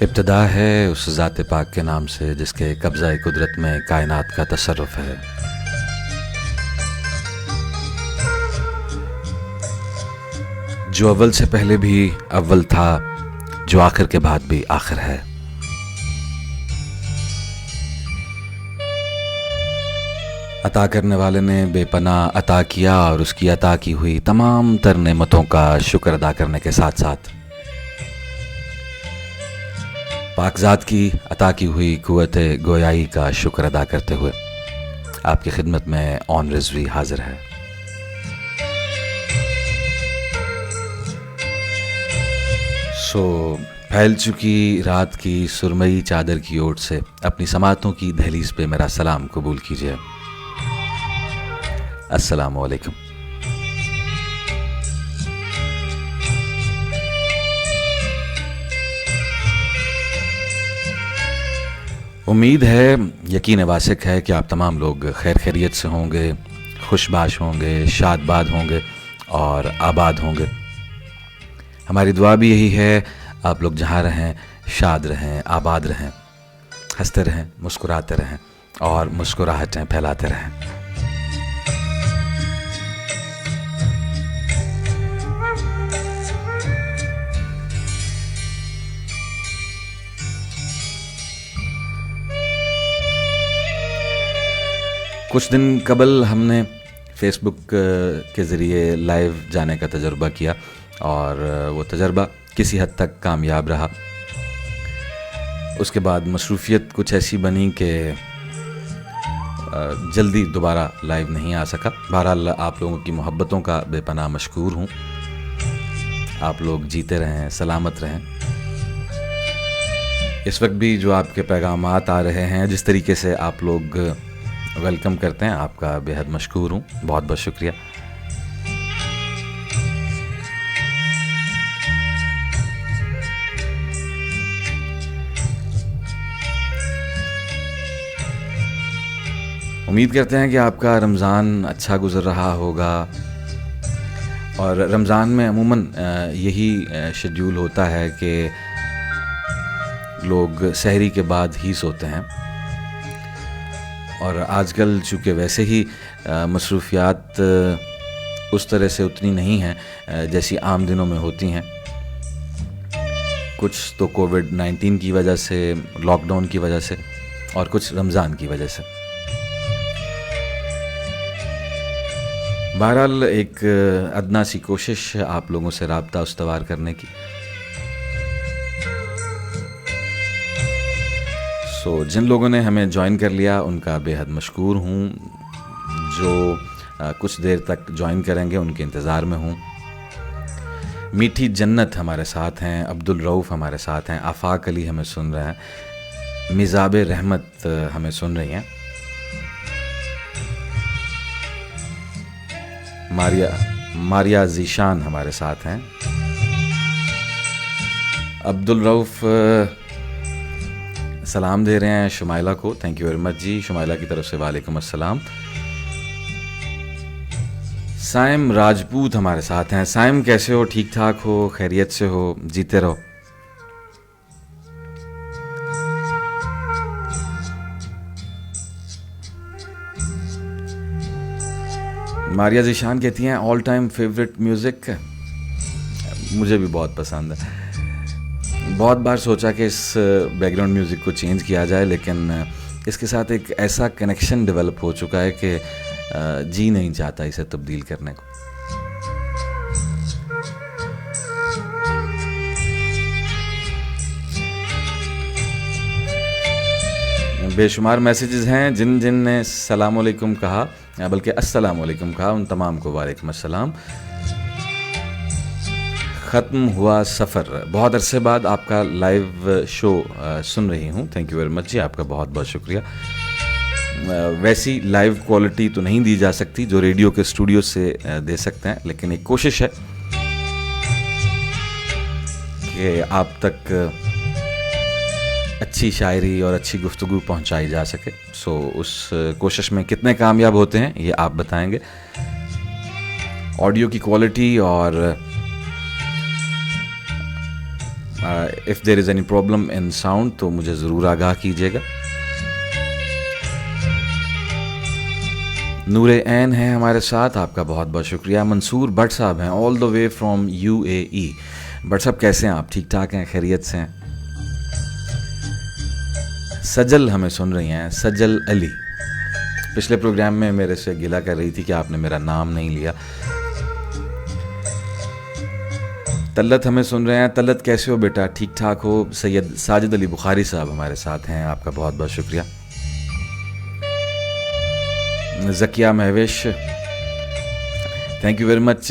इब्तिदा है उस ज़ात पाक के नाम से जिसके कब्ज़ा कुदरत में कायनात का तसर्रुफ़ है। जो अव्वल से पहले भी अव्वल था, जो आखिर के बाद भी आखिर है। अता करने वाले ने बेपनाह अता किया और उसकी अता की हुई तमाम तर नेमतों का शुक्र अदा करने के साथ साथ पाकज़ात की अता की हुई कुव्वत गोयाई का शुक्र अदा करते हुए आपकी खिदमत में ऑन रिजवी हाजिर है। फैल चुकी रात की सुरमई चादर की ओट से अपनी समातों की दहलीज पे मेरा सलाम कबूल कीजिए। अस्सलामु अलैकुम। उम्मीद है, यकीन वासिक है कि आप तमाम लोग खैर खैरियत से होंगे, खुशबाश होंगे, शादबाद होंगे और आबाद होंगे। हमारी दुआ भी यही है, आप लोग जहाँ रहें शाद रहें, आबाद रहें, हंसते रहें, मुस्कुराते रहें और मुस्कुराहटें फैलाते रहें। कुछ दिन कबल हमने फेसबुक के ज़रिए लाइव जाने का तजुर्बा किया और वो तजुर्बा किसी हद तक कामयाब रहा। उसके बाद मसरूफ़ियत कुछ ऐसी बनी कि जल्दी दोबारा लाइव नहीं आ सका। बहरहाल आप लोगों की मोहब्बतों का बेपनाह मशकूर हूँ। आप लोग जीते रहें, सलामत रहें। इस वक्त भी जो आपके पैगामात आ रहे हैं, जिस तरीके से आप लोग वेलकम करते हैं, आपका बेहद मशकूर हूँ। बहुत बहुत शुक्रिया। उम्मीद करते हैं कि आपका रमज़ान अच्छा गुज़र रहा होगा। और रमज़ान में अमूमन यही शेड्यूल होता है कि लोग सहरी के बाद ही सोते हैं। और आजकल चूँकि वैसे ही मसरूफ़ियात उस तरह से उतनी नहीं हैं जैसी आम दिनों में होती हैं। कुछ तो कोविड-19 की वजह से, लॉकडाउन की वजह से और कुछ रमज़ान की वजह से। बहरहाल एक अदना सी कोशिश आप लोगों से राब्ता उस्तवार करने की। जिन लोगों ने हमें ज्वाइन कर लिया उनका बेहद मशकूर हूँ। जो कुछ देर तक ज्वाइन करेंगे उनके इंतज़ार में हूँ। मीठी जन्नत हमारे साथ हैं, अब्दुल रऊफ़ हमारे साथ हैं, आफाक अली हमें सुन रहे हैं, मिज़ाब रहमत हमें सुन रही हैं, मारिया ज़ीशान हमारे साथ हैं। अब्दुल रऊफ़ सलाम दे रहे हैं शुमाइला को। थैंक यू वेरी मच जी। शुमाइला की तरफ से वालेकुम अस्सलाम। साइम राजपूत हमारे साथ हैं। साइम कैसे हो? ठीक ठाक हो? खैरियत से हो? जीते रहो। मारिया ज़ीशान कहती हैं ऑल टाइम फेवरेट म्यूज़िक। मुझे भी बहुत पसंद है। बहुत बार सोचा कि इस बैकग्राउंड म्यूज़िक को चेंज किया जाए, लेकिन इसके साथ एक ऐसा कनेक्शन डेवलप हो चुका है कि जी नहीं चाहता इसे तब्दील करने को। बेशुमार मैसेजेस हैं। जिन जिन ने सलाम अलैकुम कहा, बल्कि अस्सलाम अलैकुम कहा, उन तमाम को वालेकुम अस्सलाम। ख़त्म हुआ सफ़र। बहुत अरसे बाद आपका लाइव शो सुन रही हूँ। थैंक यू वेरी मच जी, आपका बहुत बहुत शुक्रिया। वैसी लाइव क्वालिटी तो नहीं दी जा सकती जो रेडियो के स्टूडियो से दे सकते हैं, लेकिन एक कोशिश है कि आप तक अच्छी शायरी और अच्छी गुफ्तगू पहुंचाई जा सके। उस कोशिश में कितने कामयाब होते हैं ये आप बताएंगे। ऑडियो की क्वालिटी और if there is any problem in sound तो मुझे ज़रूर आगाह कीजिएगा। नूरे ऐन हैं हमारे साथ, आपका बहुत बहुत शुक्रिया। मंसूर भट्ट साहब हैं all the way from UAE। Bhatt साहब कैसे हैं आप? ठीक ठाक हैं, खैरियत से हैं? सजल हमें सुन रही हैं, सजल अली। पिछले प्रोग्राम में मेरे से गिला कर रही थी कि आपने मेरा नाम नहीं लिया। तल्लत हमें सुन रहे हैं। तल्लत कैसे हो बेटा? ठीक ठाक हो? सैयद साजिद अली बुखारी साहब हमारे साथ हैं, आपका बहुत बहुत शुक्रिया। Zakia Mahwish, thank you very much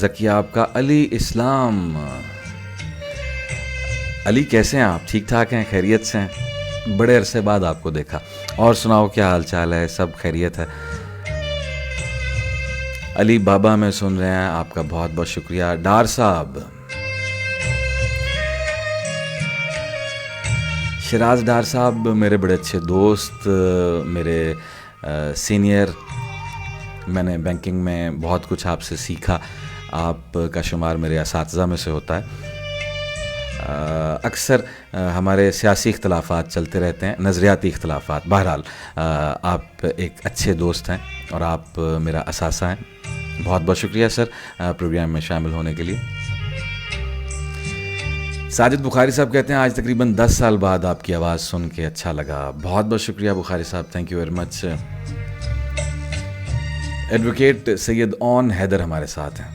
Zakia आपका। अली इस्लाम, अली कैसे हैं आप? ठीक ठाक हैं, खैरियत से हैं? बड़े अरसे बाद आपको देखा। और सुनाओ क्या हाल चाल है? सब खैरियत है? अली बाबा में सुन रहे हैं, आपका बहुत बहुत शुक्रिया। डार साहब, शिराज डार साहब मेरे बड़े अच्छे दोस्त, मेरे सीनियर, मैंने बैंकिंग में बहुत कुछ आपसे सीखा। आपका शुमार मेरे असातिज़ा में से होता है। अक्सर हमारे सियासी इख्तलाफात चलते रहते हैं, नज़रियाती इख्तलाफात। बहरहाल आप एक अच्छे दोस्त हैं और आप मेरा असासा हैं। बहुत बहुत शुक्रिया सर प्रोग्राम में शामिल होने के लिए। साजिद बुखारी साहब कहते हैं आज तकरीबन 10 साल बाद आपकी आवाज़ सुन के अच्छा लगा। बहुत बहुत शुक्रिया बुखारी साहब, thank you very much. Advocate Syed Aun Haider हमारे साथ हैं।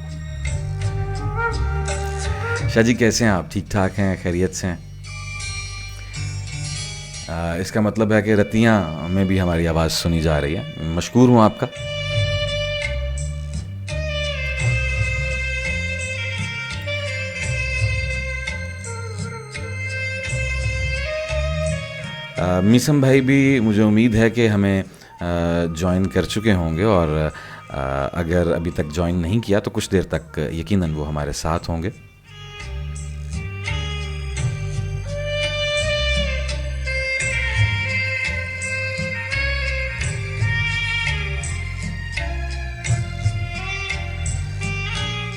शाह जी कैसे हैं आप? ठीक ठाक हैं, खैरियत से हैं? इसका मतलब है कि रतियाँ में भी हमारी आवाज़ सुनी जा रही है। मशकूर हूँ आपका। मीसम भाई भी मुझे उम्मीद है कि हमें ज्वाइन कर चुके होंगे, और अगर अभी तक ज्वाइन नहीं किया तो कुछ देर तक यकीनन वो हमारे साथ होंगे।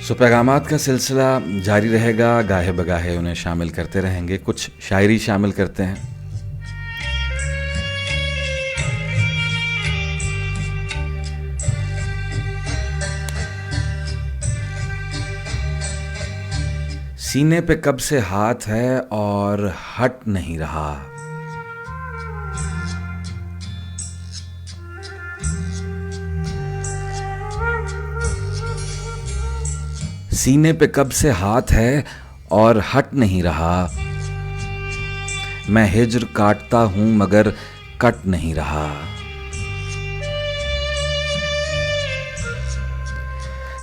सो पैगामात का सिलसिला जारी रहेगा, गाहे बगाहे उन्हें शामिल करते रहेंगे। कुछ शायरी शामिल करते हैं। सीने पे कब से हाथ है और हट नहीं रहा, सीने पे कब से हाथ है और हट नहीं रहा, मैं हिज्र काटता हूं मगर कट नहीं रहा।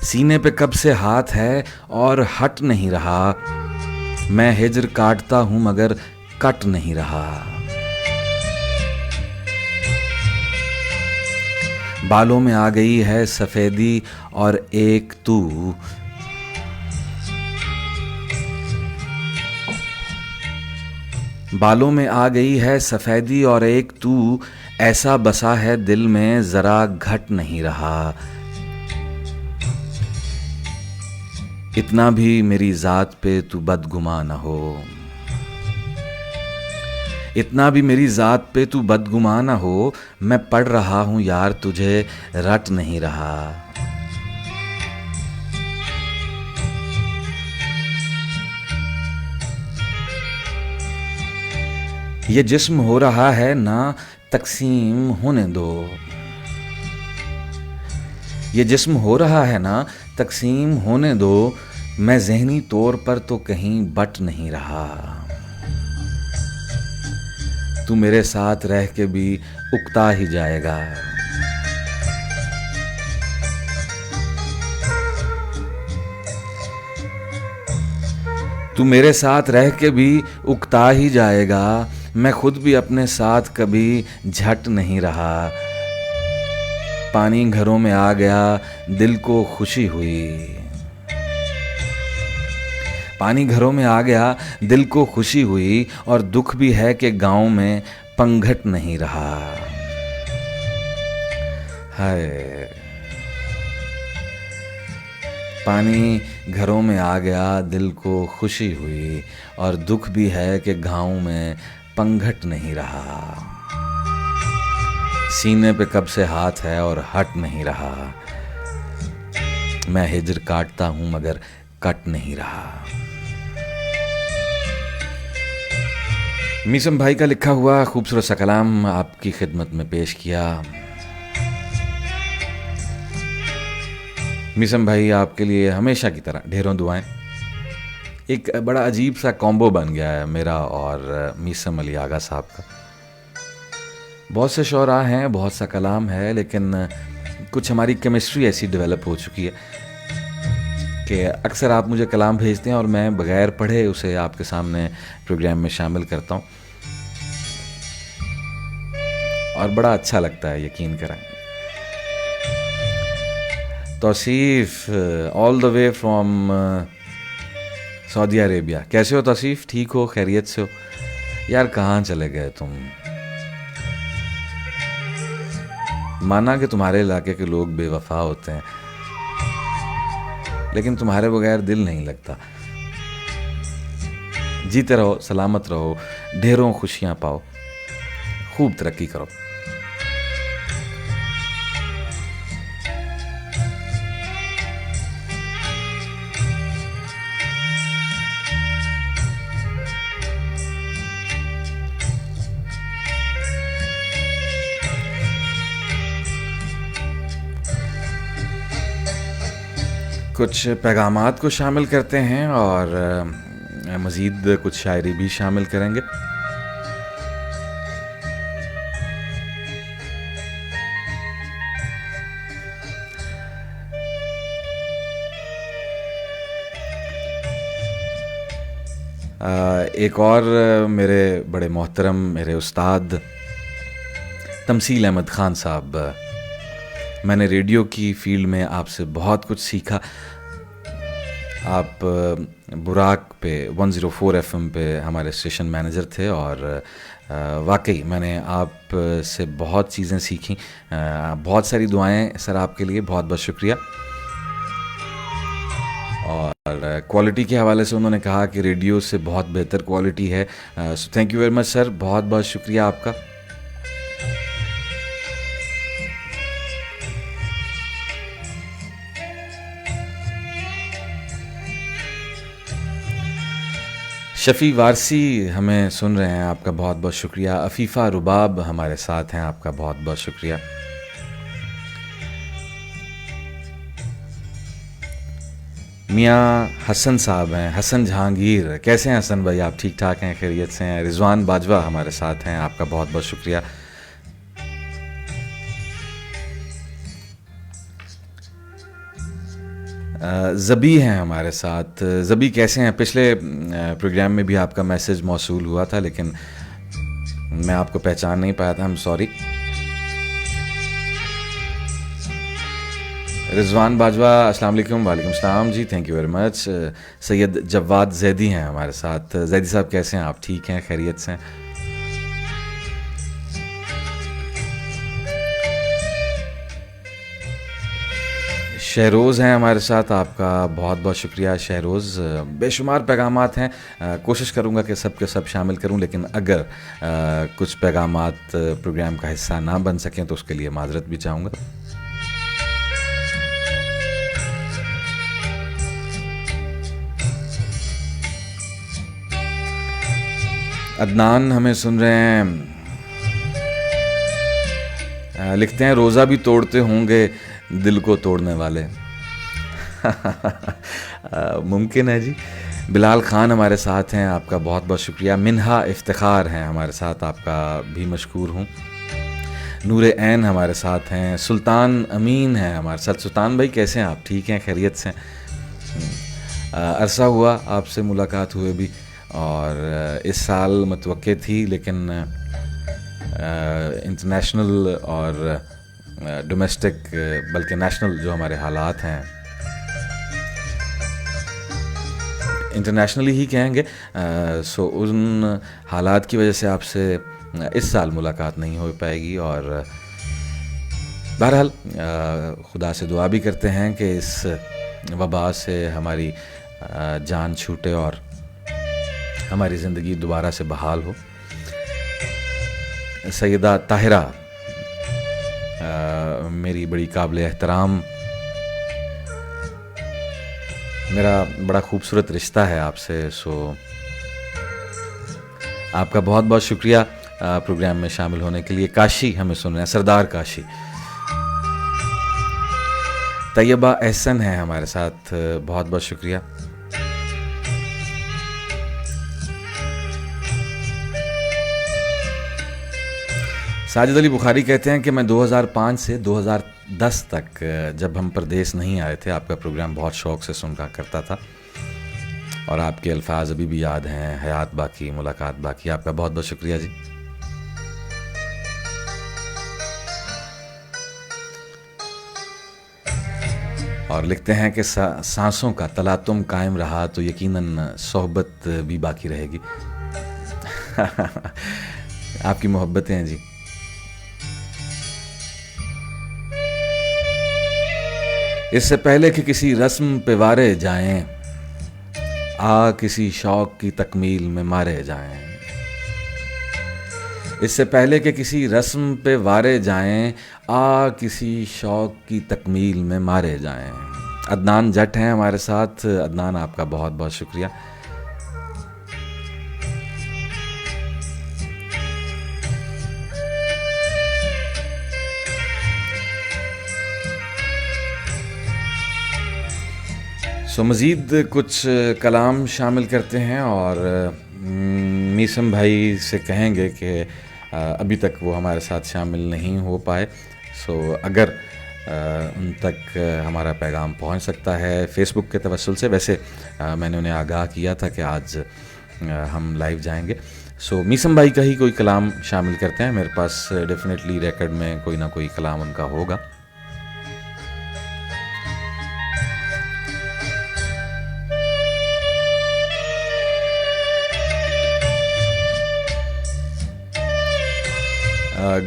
सीने पे कब से हाथ है और हट नहीं रहा, मैं हिज्र काटता हूं मगर कट नहीं रहा। बालों में आ गई है सफेदी और एक तू, बालों में आ गई है सफेदी और एक तू, ऐसा बसा है दिल में जरा घट नहीं रहा। इतना भी मेरी जात पे तू बदगुमा न हो, इतना भी मेरी जात पे तू बदगुमा न हो, मैं पढ़ रहा हूं यार तुझे रट नहीं रहा। ये जिस्म हो रहा है ना तकसीम होने दो, ये जिस्म हो रहा है ना तकसीम होने दो, मैं ज़हनी तौर पर तो कहीं बट नहीं रहा। तू मेरे साथ रह के भी उकता ही जाएगा, तू मेरे साथ रह के भी उकता ही जाएगा, मैं खुद भी अपने साथ कभी झट नहीं रहा। पानी घरों में आ गया दिल को खुशी हुई, पानी घरों में आ गया दिल को खुशी हुई, और दुख भी है कि गांव में पंघट नहीं रहा। हाय, पानी घरों में आ गया, दिल को खुशी हुई, और दुख भी है कि घावों में पंघट नहीं रहा। सीने पे कब से हाथ है और हट नहीं रहा। मैं हिज्र काटता हूं मगर कट नहीं रहा। मीसम भाई का लिखा हुआ खूबसूरत सा कलाम आपकी खिदमत में पेश किया। मीसम भाई, आपके लिए हमेशा की तरह ढेरों दुआएं। एक बड़ा अजीब सा कॉम्बो बन गया है मेरा और मीसम अली आगा साहब का। बहुत से शोरा हैं, बहुत सा कलाम है, लेकिन कुछ हमारी केमिस्ट्री ऐसी डेवलप हो चुकी है कि अक्सर आप मुझे कलाम भेजते हैं और मैं बगैर पढ़े उसे आपके सामने प्रोग्राम में शामिल करता हूँ, और बड़ा अच्छा लगता है, यकीन करें। Tauseef all the way from Saudi Arabia, कैसे हो तौसीफ? ठीक हो, खैरियत से हो? यार कहाँ चले गए तुम? माना कि तुम्हारे इलाके के लोग बेवफा होते हैं, लेकिन तुम्हारे बगैर दिल नहीं लगता। जीते रहो, सलामत रहो, ढेरों खुशियां पाओ, खूब तरक्की करो। कुछ पैगामात को शामिल करते हैं और मज़ीद कुछ शायरी भी शामिल करेंगे। एक और मेरे बड़े मोहतरम मेरे उस्ताद तमसील अहमद ख़ान साहब, मैंने रेडियो की फील्ड में आपसे बहुत कुछ सीखा। आप बुराक पे 104 FM पे हमारे स्टेशन मैनेजर थे और वाकई मैंने आप से बहुत चीज़ें सीखी। बहुत सारी दुआएं सर आपके लिए, बहुत बहुत शुक्रिया। और क्वालिटी के हवाले से उन्होंने कहा कि रेडियो से बहुत बेहतर क्वालिटी है। So thank you very much sir, बहुत बहुत शुक्रिया आपका। शफ़ी वारसी हमें सुन रहे हैं, आपका बहुत बहुत शुक्रिया। अफ़ीफ़ा रुबाब हमारे साथ हैं, आपका बहुत बहुत शुक्रिया। मियाँ हसन साहब हैं, हसन जहांगीर, कैसे हैं हसन भाई? आप ठीक ठाक हैं, खैरियत से हैं? रिजवान बाजवा हमारे साथ हैं, आपका बहुत बहुत शुक्रिया। ज़बी हैं हमारे साथ। ज़बी कैसे हैं? पिछले प्रोग्राम में भी आपका मैसेज मौसूल हुआ था, लेकिन मैं आपको पहचान नहीं पाया था, I am sorry. Rizwan Bajwa, अस्सलाम वालेकुम। वालेकुम सलाम ji, thank you very much. Syed Jawad Zaidi हैं हमारे साथ। जैदी साहब कैसे हैं? आप ठीक हैं, खैरियत से हैं? शहरोज़ हैं हमारे साथ, आपका बहुत बहुत शुक्रिया शहरोज़। बेशुमार पैगामात हैं, कोशिश करूँगा कि सब के सब शामिल करूँ, लेकिन अगर कुछ पैगामात प्रोग्राम का हिस्सा ना बन सकें तो उसके लिए माजरत भी चाहूँगा। अदनान हमें सुन रहे हैं, लिखते हैं रोज़ा भी तोड़ते होंगे दिल को तोड़ने वाले। मुमकिन है जी। बिलाल ख़ान हमारे साथ हैं, आपका बहुत बहुत शुक्रिया। मिन्हा इफ्तिखार हैं हमारे साथ, आपका भी मशकूर हूँ। नूर ऐन हमारे साथ हैं। सुल्तान अमीन हैं हमारे साथ। सुल्तान भाई कैसे हैं? आप ठीक हैं, खैरियत से? अरसा हुआ आपसे मुलाकात हुए भी, और इस साल मतवक्के थी, लेकिन इंटरनेशनल और डोमेस्टिक बल्कि नेशनल जो हमारे हालात हैं, इंटरनेशनली ही कहेंगे, सो उन हालात की वजह से आपसे इस साल मुलाकात नहीं हो पाएगी। और बहरहाल खुदा से दुआ भी करते हैं कि इस वबा से हमारी जान छूटे और हमारी ज़िंदगी दोबारा से बहाल हो। सैयदा ताहिरा, मेरी बड़ी काबिल एहतराम, मेरा बड़ा खूबसूरत रिश्ता है आपसे। सो आपका बहुत बहुत शुक्रिया प्रोग्राम में शामिल होने के लिए। काशी हमें सुन रहे हैं, सरदार काशी। तैयबा एहसन है हमारे साथ, बहुत बहुत शुक्रिया। साजिद अली बुखारी कहते हैं कि मैं 2005 से 2010 तक, जब हम परदेश नहीं आए थे, आपका प्रोग्राम बहुत शौक़ से सुन करता था और आपके अल्फाज अभी भी याद हैं, हयात बाकी मुलाकात बाकी। आपका बहुत बहुत शुक्रिया जी। और लिखते हैं कि सांसों का तलातुम कायम रहा तो यकीनन सोहबत भी बाकी रहेगी। आपकी मोहब्बतें हैं जी। इससे पहले कि किसी रस्म पे वारे जाएं, किसी शौक की तकमील में मारे जाएं। इससे पहले कि किसी रस्म पे वारे जाएं, किसी शौक की तकमील में मारे जाएं। अदनान जट हैं हमारे साथ। अदनान, आपका बहुत बहुत शुक्रिया। सो मज़ीद कुछ कलाम शामिल करते हैं और मीसम भाई से कहेंगे कि अभी तक वो हमारे साथ शामिल नहीं हो पाए। सो अगर उन तक हमारा पैगाम पहुंच सकता है फ़ेसबुक के तवस्सुल से। वैसे मैंने उन्हें आगाह किया था कि आज हम लाइव जाएंगे। सो मीसम भाई का ही कोई कलाम शामिल करते हैं। मेरे पास डेफिनेटली रिकॉर्ड में कोई ना कोई कलाम उनका होगा।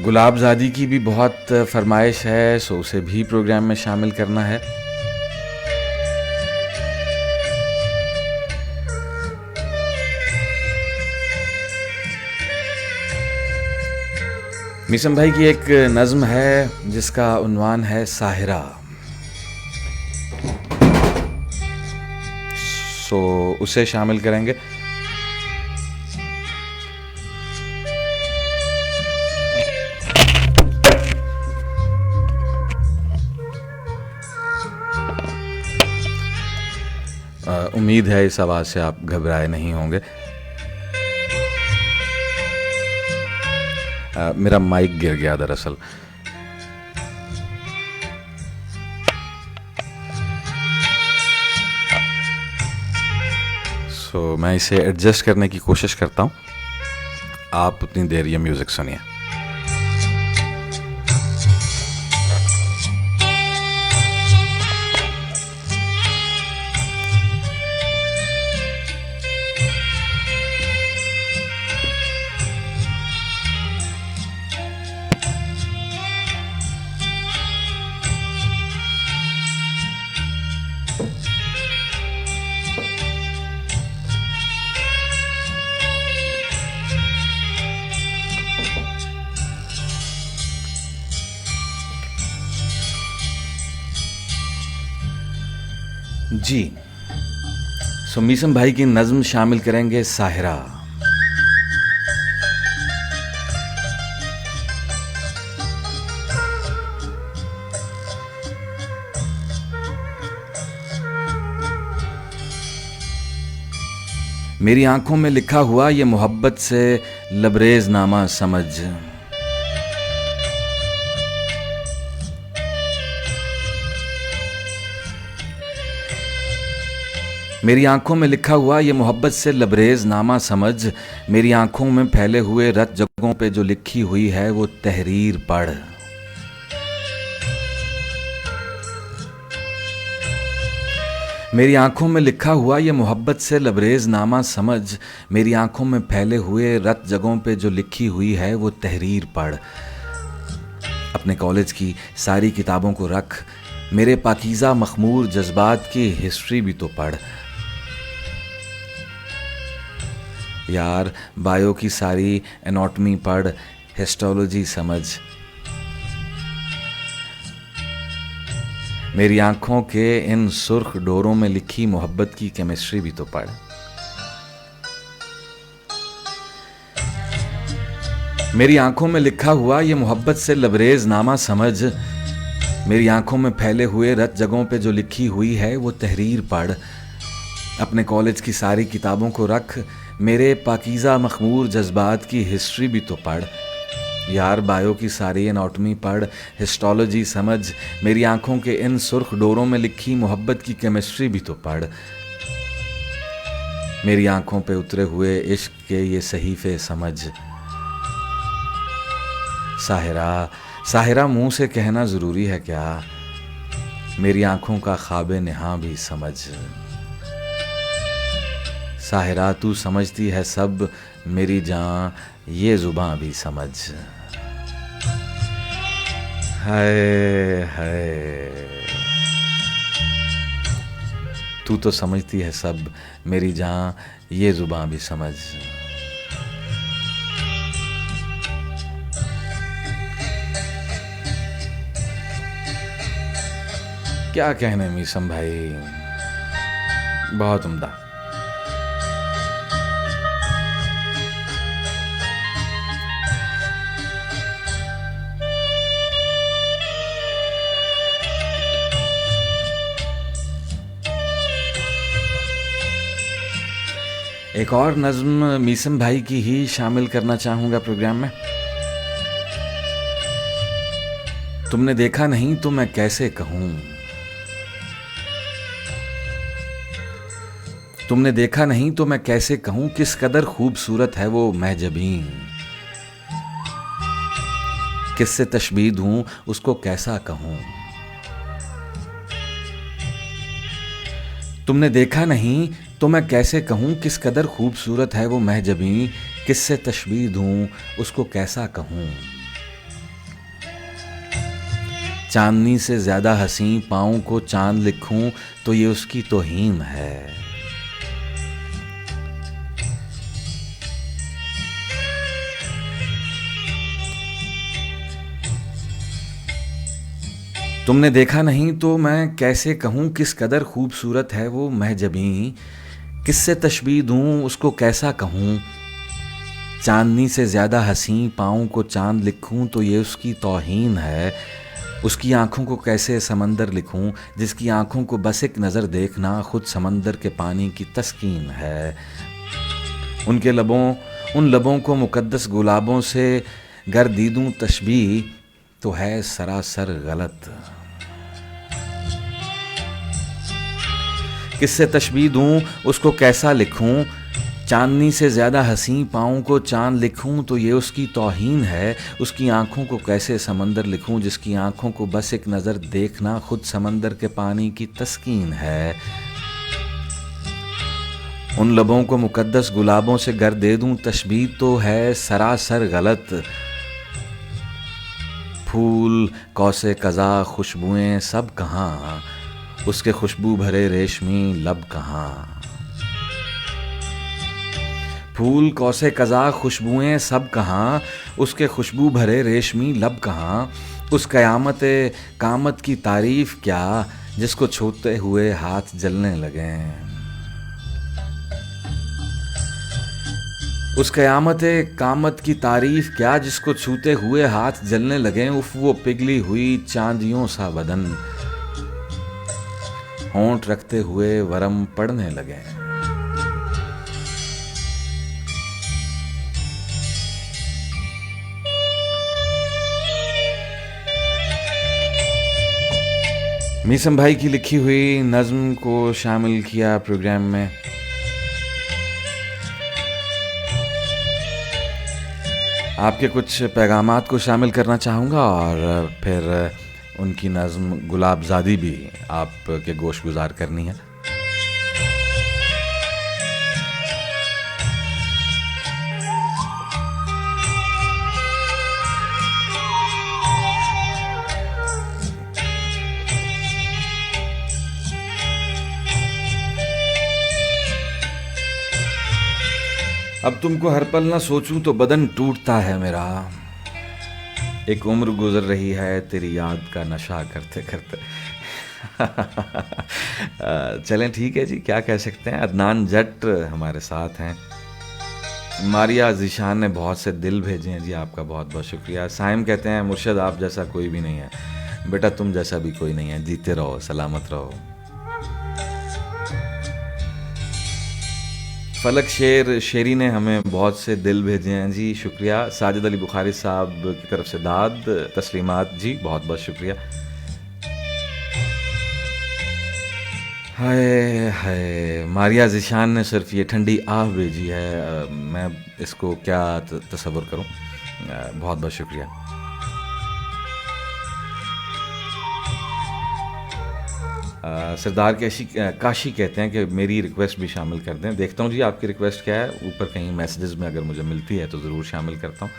गुलाबज़ादी की भी बहुत फरमाइश है, सो उसे भी प्रोग्राम में शामिल करना है। मीसम भाई की एक नज़्म है जिसका उन्वान है साहिरा। सो उसे शामिल करेंगे। उम्मीद है इस आवाज़ से आप घबराए नहीं होंगे। मेरा माइक गिर गया दरअसल। सो मैं इसे एडजस्ट करने की कोशिश करता हूँ। आप उतनी देर ये म्यूज़िक सुनिए। जी, सो मीसम भाई की नज़्म शामिल करेंगे साहिरा। मेरी आंखों में लिखा हुआ ये मोहब्बत से लबरेज नामा समझ। मेरी आंखों में लिखा हुआ ये मोहब्बत से लबरेज नामा समझ। मेरी आंखों में फैले हुए रत जगहों पे जो लिखी हुई है वो तहरीर पढ़। मेरी आंखों में लिखा हुआ ये मोहब्बत से लबरेज नामा समझ। मेरी आंखों में फैले हुए रत जगहों पे जो लिखी हुई है वो तहरीर पढ़। अपने कॉलेज की सारी किताबों को रख, मेरे पाकीज़ा मखमूर जज्बात की हिस्ट्री भी तो पढ़। यार बायो की सारी एनाटॉमी पढ़, हिस्टोलॉजी समझ। मेरी आंखों के इन सुर्ख डोरों में लिखी मोहब्बत की केमिस्ट्री भी तो पढ़। मेरी आंखों में लिखा हुआ ये मोहब्बत से लबरेज नामा समझ। मेरी आंखों में फैले हुए रत जगहों पे जो लिखी हुई है वो तहरीर पढ़। अपने कॉलेज की सारी किताबों को रख, मेरे पाकीज़ा मखमूर जज्बात की हिस्ट्री भी तो पढ़। यार बायो की सारी एनाटॉमी पढ़, हिस्टोलॉजी समझ। मेरी आंखों के इन सुर्ख डोरों में लिखी मोहब्बत की केमिस्ट्री भी तो पढ़। मेरी आंखों पे उतरे हुए इश्क के ये सहीफे समझ। साहिरा, साहिरा मुंह से कहना ज़रूरी है क्या? मेरी आंखों का ख्वाबे नेहा भी समझ। साहिरा तू समझती है सब, मेरी जान ये ज़ुबान भी समझ। हाय हाय, तू तो समझती है सब, मेरी जान ये ज़ुबान भी समझ। क्या कहने मीसम भाई, बहुत उम्दा। एक और नज़्म मीसम भाई की ही शामिल करना चाहूँगा प्रोग्राम में। तुमने देखा नहीं तो मैं कैसे कहूँ, तुमने देखा नहीं तो मैं कैसे कहूँ, किस कदर खूबसूरत है वो महजबीं। किससे तशबीह दूँ उसको कैसा कहूँ। तुमने देखा नहीं तो मैं कैसे कहूँ, किस कदर खूबसूरत है वो महजबीं। किससे तशबीह दूँ उसको कैसा कहूँ। चांदनी से ज़्यादा हसीं पाँव को चांद लिखूं तो ये उसकी तौहीन है। तुमने देखा नहीं तो मैं कैसे कहूँ, किस कदर खूबसूरत है वो महजबीं। किससे तशबीह दूँ उसको कैसा कहूँ। चांदनी से ज़्यादा हसीं पाँव को चांद लिखूं तो ये उसकी तौहीन है। उसकी आँखों को कैसे समंदर लिखूं, जिसकी आँखों को बस एक नज़र देखना खुद समंदर के पानी की तस्कीन है। उनके लबों, उन लबों को मुकद्दस गुलाबों से गर दी दूं तशबीह तो है सरासर गलत। किससे तशबीह दूं उसको कैसा लिखूं। चांदनी से ज़्यादा हसीं पाँव को चांद लिखूं तो ये उसकी तौहीन है। उसकी आँखों को कैसे समंदर लिखूं, जिसकी आँखों को बस एक नज़र देखना खुद समंदर के पानी की तस्कीन है। उन लबों को मुकद्दस गुलाबों से गर दे दूं तशबीह तो है सरासर गलत। फूल कौसे कज़ा खुशबुएं सब कहाँ, उसके खुशबू भरे रेशमी लब कहाँ। फूल कौसे कज़ा खुशबुएं सब कहाँ, उसके खुशबू भरे रेशमी लब कहाँ। उस क़यामत कामत की तारीफ़ क्या, जिसको छूते हुए हाथ जलने लगें। उस क़यामत कामत की तारीफ़ क्या, जिसको छूते हुए हाथ जलने लगें। उफ वो पिघली हुई चांदियों सा बदन, होंठ रखते हुए वरम पड़ने लगे। मीसम भाई की लिखी हुई नज़्म को शामिल किया प्रोग्राम में। आपके कुछ पैगामात को शामिल करना चाहूँगा और फिर उनकी नज़्म गुलाबज़ादी भी आपके गोश गुजार करनी है। अब तुमको हर पल ना सोचूं तो बदन टूटता है मेरा। एक उम्र गुजर रही है तेरी याद का नशा करते करते। चलें ठीक है जी, क्या कह सकते हैं। अदनान जट हमारे साथ हैं। मारिया जीशान ने बहुत से दिल भेजे हैं जी, आपका बहुत बहुत शुक्रिया। साइम कहते हैं मुर्शद आप जैसा कोई भी नहीं है बेटा, तुम जैसा भी कोई नहीं है, जीते रहो सलामत रहो। फलक शेर शेरी ने हमें बहुत से दिल भेजे हैं जी, शुक्रिया। साजिद अली बुखारी साहब की तरफ से दाद तस्लीमात जी, बहुत बहुत शुक्रिया। हाय हाय, मारिया जिशान ने सिर्फ ये ठंडी आह भेजी है, मैं इसको क्या तसव्वुर करूं। बहुत बहुत शुक्रिया। सरदार काशी कहते हैं कि मेरी रिक्वेस्ट भी शामिल कर दें। देखता हूँ जी आपकी रिक्वेस्ट क्या है, ऊपर कहीं मैसेजेस में अगर मुझे मिलती है तो ज़रूर शामिल करता हूँ।